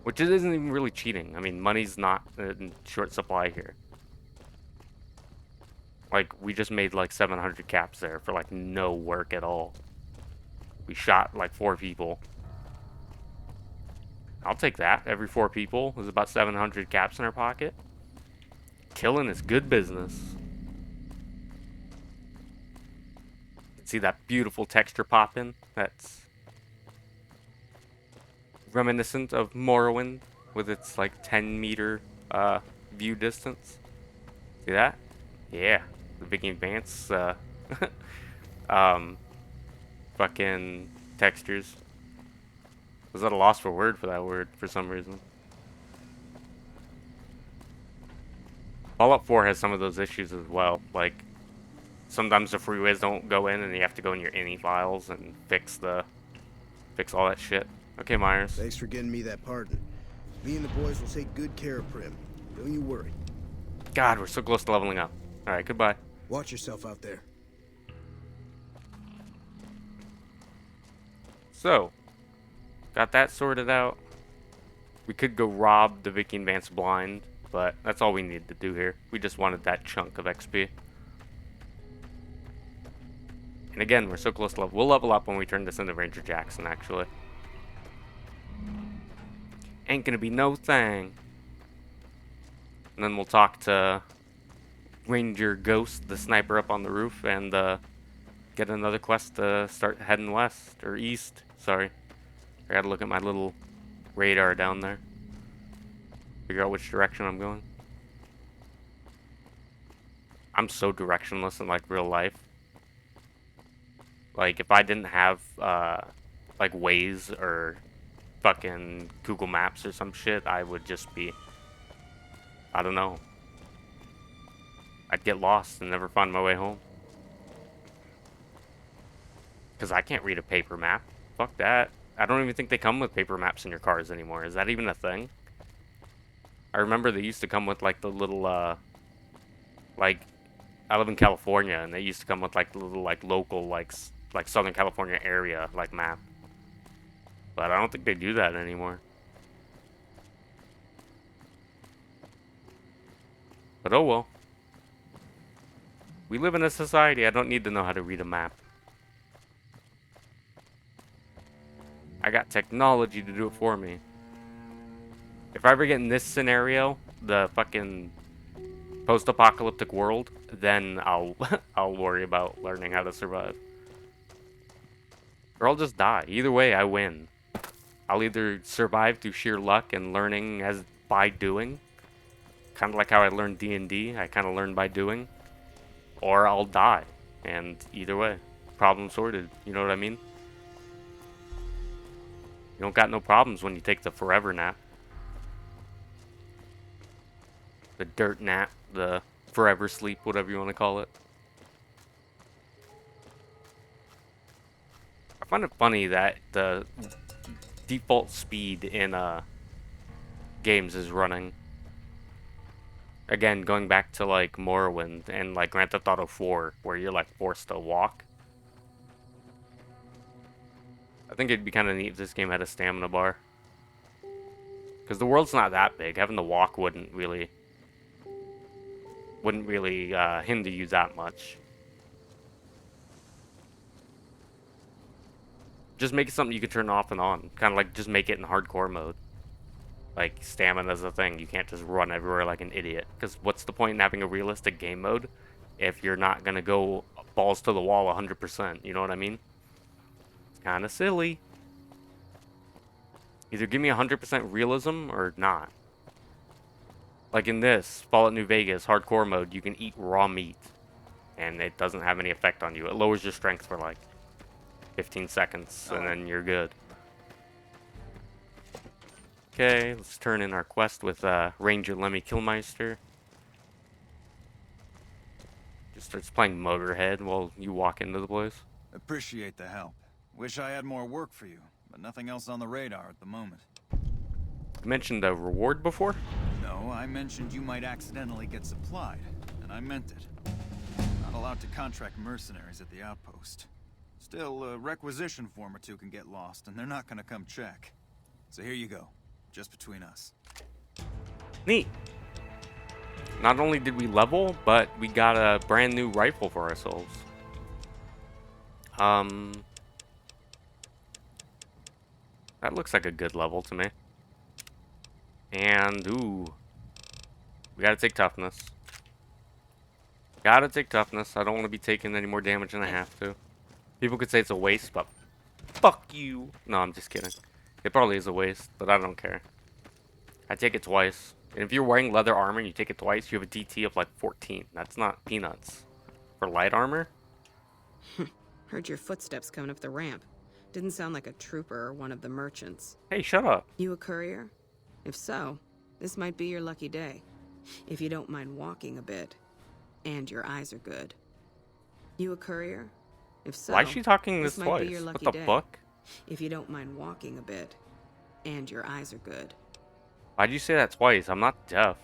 Speaker 1: Which it isn't even really cheating. I mean, money's not in short supply here. Like, we just made like 700 caps there for like no work at all. We shot like 4 people. I'll take that. Every 4 people is about 700 caps in our pocket. Killing is good business. See that beautiful texture popping? That's reminiscent of Morrowind with its like 10-meter view distance. See that? Yeah. The Vicky and Vance fucking textures. Was at a loss for word for that word for some reason. Fallout 4 has some of those issues as well. Like, sometimes the freeways don't go in and you have to go in your ini files and fix Fix all that shit. Okay, Myers.
Speaker 2: Thanks for getting me that pardon. Me and the boys will take good care of Prim. Don't you worry.
Speaker 1: God, we're so close to leveling up. Alright, goodbye.
Speaker 2: Watch yourself out there.
Speaker 1: So, got that sorted out. We could go rob the Viking Vance blind, but that's all we needed to do here. We just wanted that chunk of XP. And again, we're so close to level. We'll level up when we turn this into Ranger Jackson, actually. Ain't gonna be no thing. And then we'll talk to Ranger Ghost, the sniper up on the roof, and get another quest to start heading west, or east, sorry. I gotta look at my little radar down there. Figure out which direction I'm going. I'm so directionless in, like, real life. Like, if I didn't have, like, Waze or fucking Google Maps or some shit, I would just be, I don't know. I'd get lost and never find my way home. Because I can't read a paper map. Fuck that. I don't even think they come with paper maps in your cars anymore. Is that even a thing? I remember they used to come with, like, the little, like, I live in California, and they used to come with, like, the little, like, local, like Southern California area, like, map. But I don't think they do that anymore. But oh well. We live in a society, I don't need to know how to read a map. I got technology to do it for me. If I ever get in this scenario, the fucking post-apocalyptic world, then I'll I'll worry about learning how to survive. Or I'll just die. Either way, I win. I'll either survive through sheer luck and learning as by doing, kind of like how I learned D&D. I kind of learned by doing, or I'll die. And either way, problem sorted. You know what I mean? You don't got no problems when you take the forever nap. The dirt nap, the forever sleep, whatever you want to call it. I find it funny that the default speed in games is running. Again, going back to like Morrowind and like Grand Theft Auto 4, where you're like forced to walk. I think it'd be kind of neat if this game had a stamina bar. Because the world's not that big. Having to walk wouldn't really hinder you that much. Just make it something you can turn off and on. Kind of like just make it in hardcore mode. Like, stamina's a thing. You can't just run everywhere like an idiot. Because what's the point in having a realistic game mode if you're not going to go balls to the wall 100%? You know what I mean? It's kind of silly. Either give me 100% realism or not. Like in this, Fallout New Vegas, hardcore mode, you can eat raw meat. And it doesn't have any effect on you. It lowers your strength for like 15 seconds, and then you're good. Okay, let's turn in our quest with Ranger Lemmy Killmeister. Just starts playing Motorhead while you walk into the place.
Speaker 8: Appreciate the help. Wish I had more work for you, but nothing else on the radar at the moment.
Speaker 1: You mentioned a reward before?
Speaker 8: No, I mentioned you might accidentally get supplied, and I meant it. Not allowed to contract mercenaries at the outpost. Still, a requisition form or two can get lost, and they're not gonna come check. So here you go, just between us.
Speaker 1: Neat. Not only did we level, but we got a brand new rifle for ourselves. That looks like a good level to me. And, ooh. We gotta take toughness. Gotta take toughness. I don't want to be taking any more damage than I have to. People could say it's a waste, but fuck you. No, I'm just kidding. It probably is a waste, but I don't care. I take it twice. And if you're wearing leather armor and you take it twice, you have a DT of like 14. That's not peanuts. For light armor?
Speaker 9: Heard your footsteps coming up the ramp. Didn't sound like a trooper or one of the merchants.
Speaker 1: Hey, shut up.
Speaker 9: You a courier? If so, this might be your lucky day. If you don't mind walking a bit. And your eyes are good. You a courier? If so,
Speaker 1: why is she talking this
Speaker 9: might
Speaker 1: twice?
Speaker 9: be your
Speaker 1: What
Speaker 9: lucky
Speaker 1: the
Speaker 9: day.
Speaker 1: fuck?
Speaker 9: If you don't mind walking a bit, and your eyes are good.
Speaker 1: Why'd you say that twice? I'm not deaf.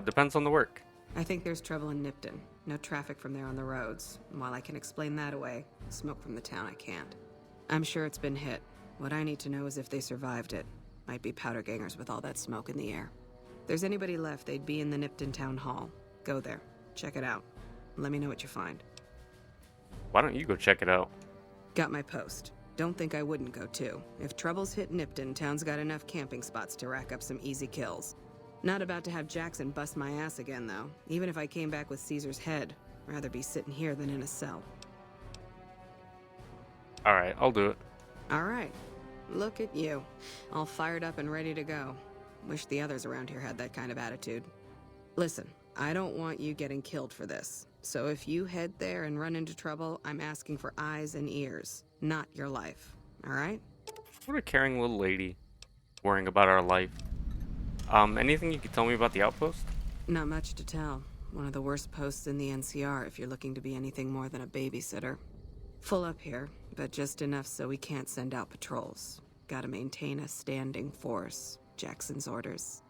Speaker 1: Depends on the work.
Speaker 9: I think there's trouble in Nipton. No traffic from there on the roads. And while I can explain that away, smoke from the town I can't. I'm sure it's been hit. What I need to know is if they survived it. Might be powder gangers with all that smoke in the air. If there's anybody left, they'd be in the Nipton town hall. Go there. Check it out. Let me know what you find.
Speaker 1: Why don't you go check it out?
Speaker 9: Got my post. Don't think I wouldn't go too. If troubles hit Nipton, town's got enough camping spots to rack up some easy kills. Not about to have Jackson bust my ass again, though. Even if I came back with Caesar's head, rather be sitting here than in a cell.
Speaker 1: Alright, I'll do it.
Speaker 9: Alright. Look at you. All fired up and ready to go. Wish the others around here had that kind of attitude. Listen, I don't want you getting killed for this. So if you head there and run into trouble, I'm asking for eyes and ears, not your life. Alright?
Speaker 1: What a caring little lady. Worrying about our life. Anything you could tell me about the outpost?
Speaker 9: Not much to tell. One of the worst posts in the NCR if you're looking to be anything more than a babysitter. Full up here, but just enough so we can't send out patrols. Gotta maintain a standing force. Jackson's orders.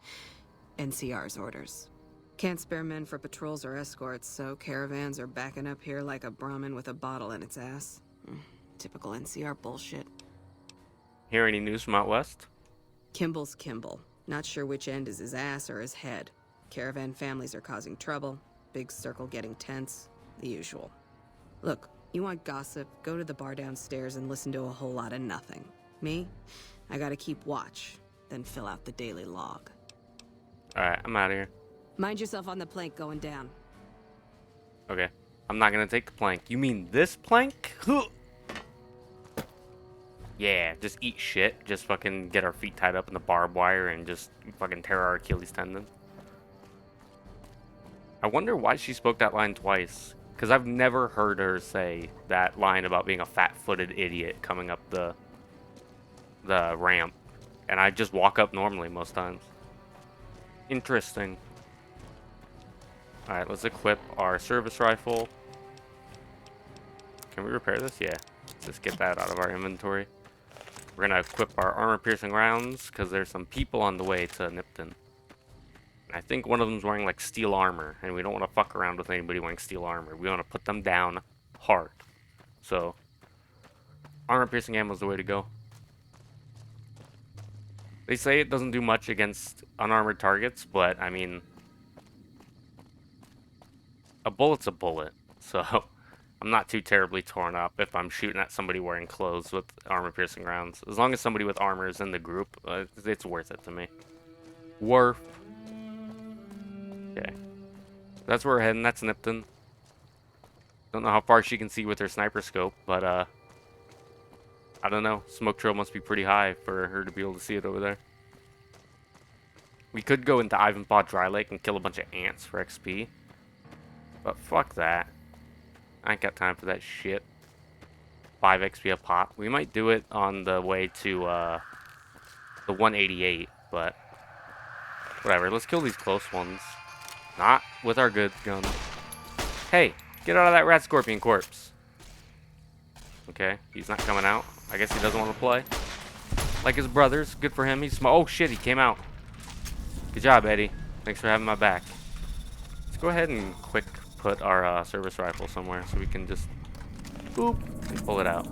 Speaker 9: NCR's orders. Can't spare men for patrols or escorts, so caravans are backing up here like a Brahmin with a bottle in its ass. Typical NCR bullshit.
Speaker 1: Hear any news from out west?
Speaker 9: Kimball's Kimball. Not sure which end is his ass or his head. Caravan families are causing trouble. Big circle getting tense. The usual. Look, you want gossip, go to the bar downstairs and listen to a whole lot of nothing. Me? I gotta keep watch, then fill out the daily log.
Speaker 1: Alright, I'm out of here.
Speaker 9: Mind yourself on the plank going down.
Speaker 1: Okay. I'm not gonna take the plank. You mean this plank? Yeah, just eat shit. Just fucking get our feet tied up in the barbed wire and just fucking tear our Achilles tendon. I wonder why she spoke that line twice. Because I've never heard her say that line about being a fat-footed idiot coming up the ramp. And I just walk up normally most times. Interesting. Alright, let's equip our service rifle. Can we repair this? Yeah. Let's just get that out of our inventory. We're gonna equip our armor-piercing rounds, because there's some people on the way to Nipton. I think one of them's wearing, like, steel armor, and we don't want to fuck around with anybody wearing steel armor. We want to put them down hard. So, armor-piercing ammo is the way to go. They say it doesn't do much against unarmored targets, but, I mean, a bullet's a bullet, so I'm not too terribly torn up if I'm shooting at somebody wearing clothes with armor-piercing rounds. As long as somebody with armor is in the group, it's worth it to me. Worth. Okay. That's where we're heading. That's Nipton. Don't know how far she can see with her sniper scope, but, I don't know. Smoke trail must be pretty high for her to be able to see it over there. We could go into Ivanpah Dry Lake and kill a bunch of ants for XP. But fuck that. I ain't got time for that shit. 5 XP a pop. We might do it on the way to, the 188, but whatever. Let's kill these close ones. Not with our good gun. Hey, get out of that rat scorpion corpse. Okay, he's not coming out. I guess he doesn't want to play. Like his brothers. Good for him. He's oh shit, he came out. Good job, Eddie. Thanks for having my back. Let's go ahead and quick put our service rifle somewhere so we can just boop and pull it out.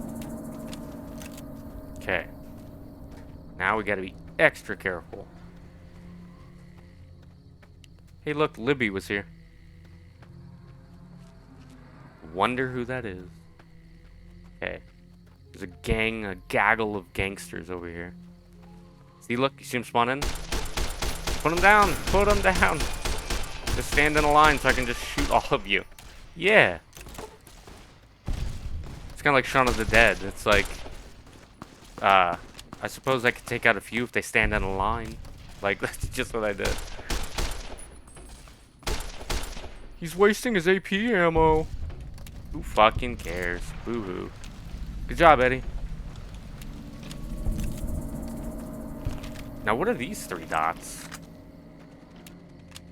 Speaker 1: Okay. Now we gotta be extra careful. Hey look, Libby was here. Wonder who that is. Okay. There's a gaggle of gangsters over here. See, look, you see him spawn in? Put him down! Put him down! Just stand in a line so I can just shoot all of you. Yeah! It's kind of like Shaun of the Dead. It's like, I suppose I could take out a few if they stand in a line. Like, that's just what I did. He's wasting his AP ammo. Who fucking cares? Boo-hoo. Good job, Eddie. Now, what are these 3 dots?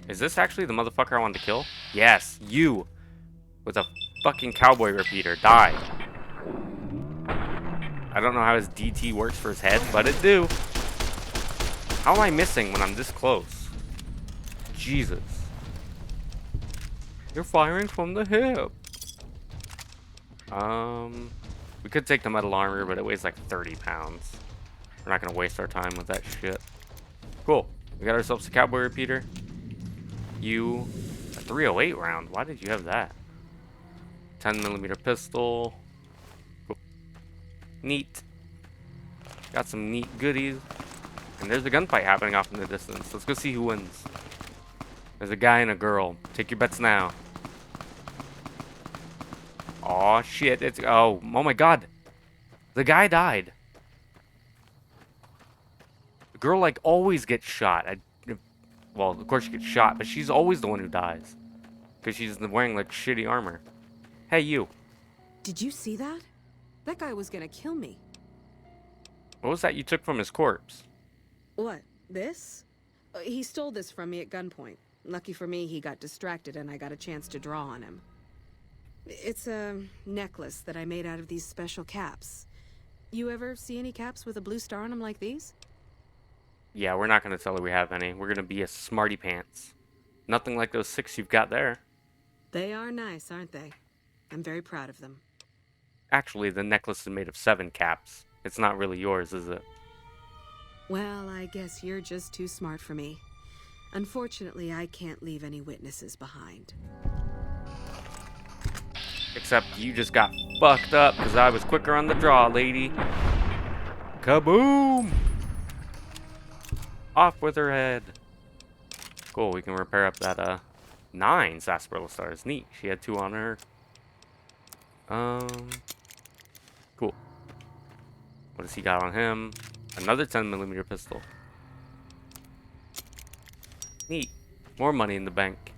Speaker 1: Is this actually the motherfucker I wanted to kill? Yes, you. With a fucking Cowboy Repeater. Die. I don't know how his DT works for his head, but it do. How am I missing when I'm this close? Jesus. You're firing from the hip. We could take the metal armor, but it weighs like 30 pounds. We're not gonna waste our time with that shit. Cool. We got ourselves a Cowboy Repeater. A 308 round. Why did you have that? 10mm pistol. Cool. Neat. Got some neat goodies. And there's a gunfight happening off in the distance. Let's go see who wins. There's a guy and a girl. Take your bets now. Aw, shit. Oh my god. The guy died. The girl, like, always gets shot. Well, of course she gets shot, but she's always the one who dies. Because she's wearing, like, shitty armor. Hey, you.
Speaker 9: Did you see that? That guy was gonna kill me.
Speaker 1: What was that you took from his corpse?
Speaker 9: What? This? He stole this from me at gunpoint. Lucky for me, he got distracted and I got a chance to draw on him. It's a necklace that I made out of these special caps. You ever see any caps with a blue star on them like these?
Speaker 1: Yeah, we're not going to tell her we have any. We're going to be a smarty pants. Nothing like those 6 you've got there.
Speaker 9: They are nice, aren't they? I'm very proud of them.
Speaker 1: Actually, the necklace is made of 7 caps. It's not really yours, is it?
Speaker 9: Well, I guess you're just too smart for me. Unfortunately, I can't leave any witnesses behind.
Speaker 1: Except you just got fucked up because I was quicker on the draw, lady. Kaboom! Off with her head. Cool, we can repair up that 9 sarsaparilla stars. Neat. She had 2 on her. Cool. What does he got on him? Another 10mm pistol. Neat. More money in the bank.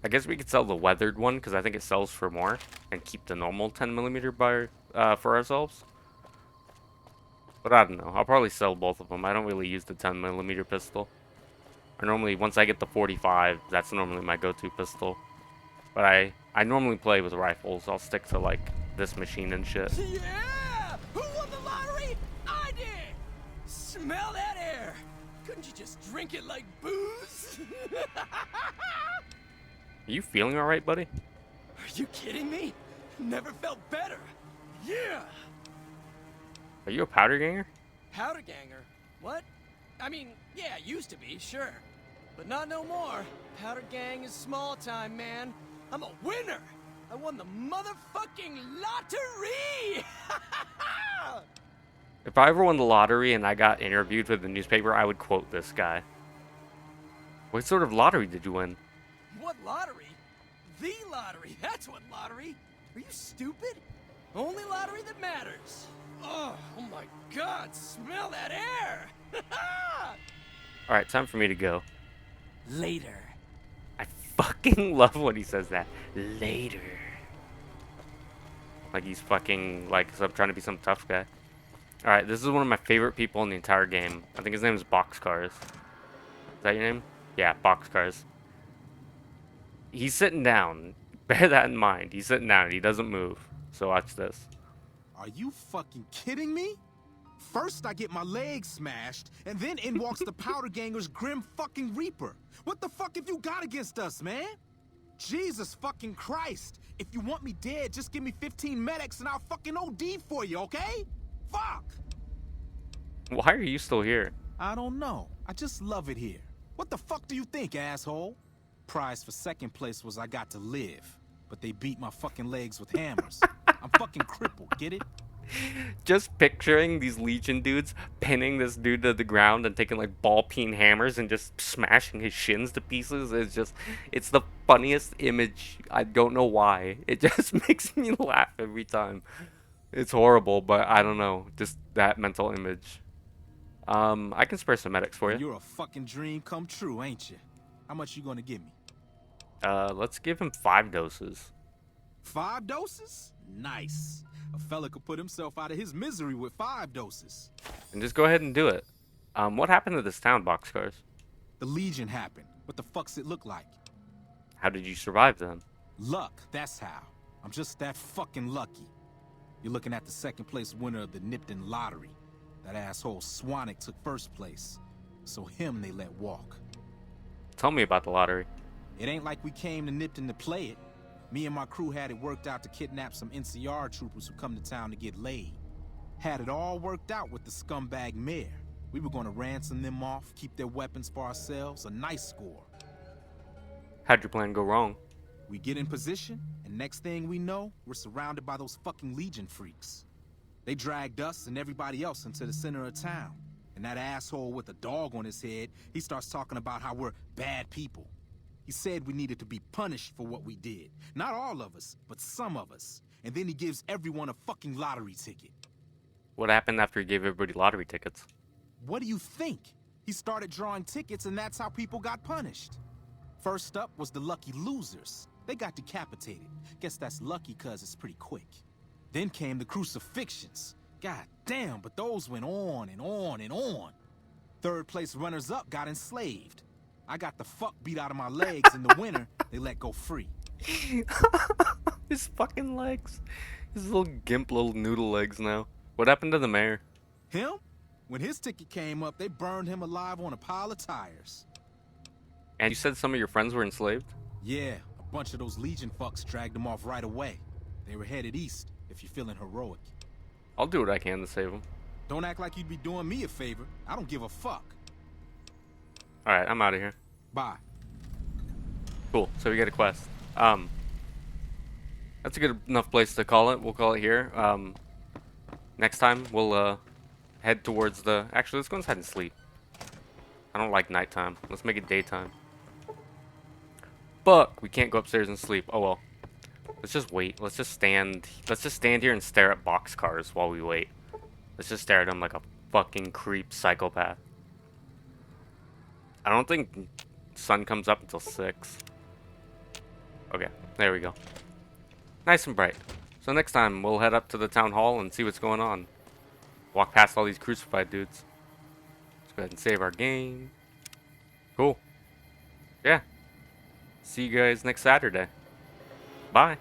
Speaker 1: I guess we could sell the weathered one because I think it sells for more, and keep the normal 10mm for ourselves. But I don't know. I'll probably sell both of them. I don't really use the 10mm pistol. Or normally, once I get the 45, that's normally my go-to pistol. But I normally play with rifles. I'll stick to, like, this machine and shit.
Speaker 3: Yeah! Who won the lottery? I did! Smell that air! Couldn't you just drink it like booze?
Speaker 1: Are you feeling alright, buddy?
Speaker 3: Are you kidding me? Never felt better. Yeah!
Speaker 1: Are you a powder ganger?
Speaker 3: Powder ganger? What? I mean, yeah, used to be, sure. But not no more. Powder gang is small time, man. I'm a winner! I won the motherfucking lottery!
Speaker 1: If I ever won the lottery and I got interviewed with the newspaper, I would quote this guy. What sort of lottery did you win?
Speaker 3: What lottery? The lottery, that's what lottery. Are you stupid? Only lottery that matters. Oh my god, smell that air!
Speaker 1: Alright, time for me to go.
Speaker 3: Later.
Speaker 1: I fucking love when he says that. Later. Like he's fucking, like, trying to be some tough guy. Alright, this is one of my favorite people in the entire game. I think his name is Boxcars. Is that your name? Yeah, Boxcars. He's sitting down. Bear that in mind. He's sitting down. He doesn't move. So watch this.
Speaker 10: Are you fucking kidding me? First I get my leg smashed, and then in walks the powder ganger's grim fucking Reaper. What the fuck have you got against us, man? Jesus fucking Christ. If you want me dead, just give me 15 medics and I'll fucking OD for you, okay? Fuck!
Speaker 1: Why are you still here?
Speaker 10: I don't know. I just love it here. What the fuck do you think, asshole? Prize for second place was I got to live, but they beat my fucking legs with hammers. I'm fucking crippled, get it?
Speaker 1: Just picturing these Legion dudes pinning this dude to the ground and taking like ball peen hammers and just smashing his shins to pieces is just, it's the funniest image. I don't know why. It just makes me laugh every time. It's horrible, but I don't know. Just that mental image. I can spare some medics for you.
Speaker 10: You're a fucking dream come true, ain't you? How much you gonna give me?
Speaker 1: Let's give him 5 doses.
Speaker 10: 5 doses? Nice. A fella could put himself out of his misery with 5 doses.
Speaker 1: And just go ahead and do it. What happened to this town, Boxcars?
Speaker 10: The Legion happened. What the fuck's it look like?
Speaker 1: How did you survive then?
Speaker 10: Luck, that's how. I'm just that fucking lucky. You're looking at the second place winner of the Nipton lottery. That asshole Swanick took first place, so him they let walk.
Speaker 1: Tell me about the lottery.
Speaker 10: It ain't like we came to Nipton to play it. Me and my crew had it worked out to kidnap some NCR troopers who come to town to get laid. Had it all worked out with the scumbag mayor. We were gonna ransom them off, keep their weapons for ourselves, a nice score.
Speaker 1: How'd your plan go wrong?
Speaker 10: We get in position, and next thing we know, we're surrounded by those fucking Legion freaks. They dragged us and everybody else into the center of town. And that asshole with a dog on his head, he starts talking about how we're bad people. He said we needed to be punished for what we did. Not all of us, but some of us. And then he gives everyone a fucking lottery ticket.
Speaker 1: What happened after he gave everybody lottery tickets?
Speaker 10: What do you think? He started drawing tickets and that's how people got punished. First up was the lucky losers. They got decapitated. Guess that's lucky cause it's pretty quick. Then came the crucifixions. God damn, but those went on and on and on. Third place runners-up got enslaved. I got the fuck beat out of my legs in the winter, they let go free.
Speaker 1: His fucking legs. His little gimp little noodle legs now. What happened to the mayor?
Speaker 10: Him? When his ticket came up, they burned him alive on a pile of tires.
Speaker 1: And you said some of your friends were enslaved?
Speaker 10: Yeah, a bunch of those Legion fucks dragged them off right away. They were headed east, if you're feeling heroic.
Speaker 1: I'll do what I can to save them.
Speaker 10: Don't act like you'd be doing me a favor. I don't give a fuck.
Speaker 1: Alright, I'm out of here.
Speaker 10: Bye.
Speaker 1: Cool, so we get a quest. That's a good enough place to call it. We'll call it here. Next time, we'll head towards the... Actually, let's go inside and sleep. I don't like nighttime. Let's make it daytime. Fuck, we can't go upstairs and sleep. Oh well. Let's just wait. Let's just stand here and stare at boxcars while we wait. Let's just stare at them like a fucking creep psychopath. I don't think sun comes up until 6. Okay, there we go. Nice and bright. So next time, we'll head up to the town hall and see what's going on. Walk past all these crucified dudes. Let's go ahead and save our game. Cool. Yeah. See you guys next Saturday. Bye.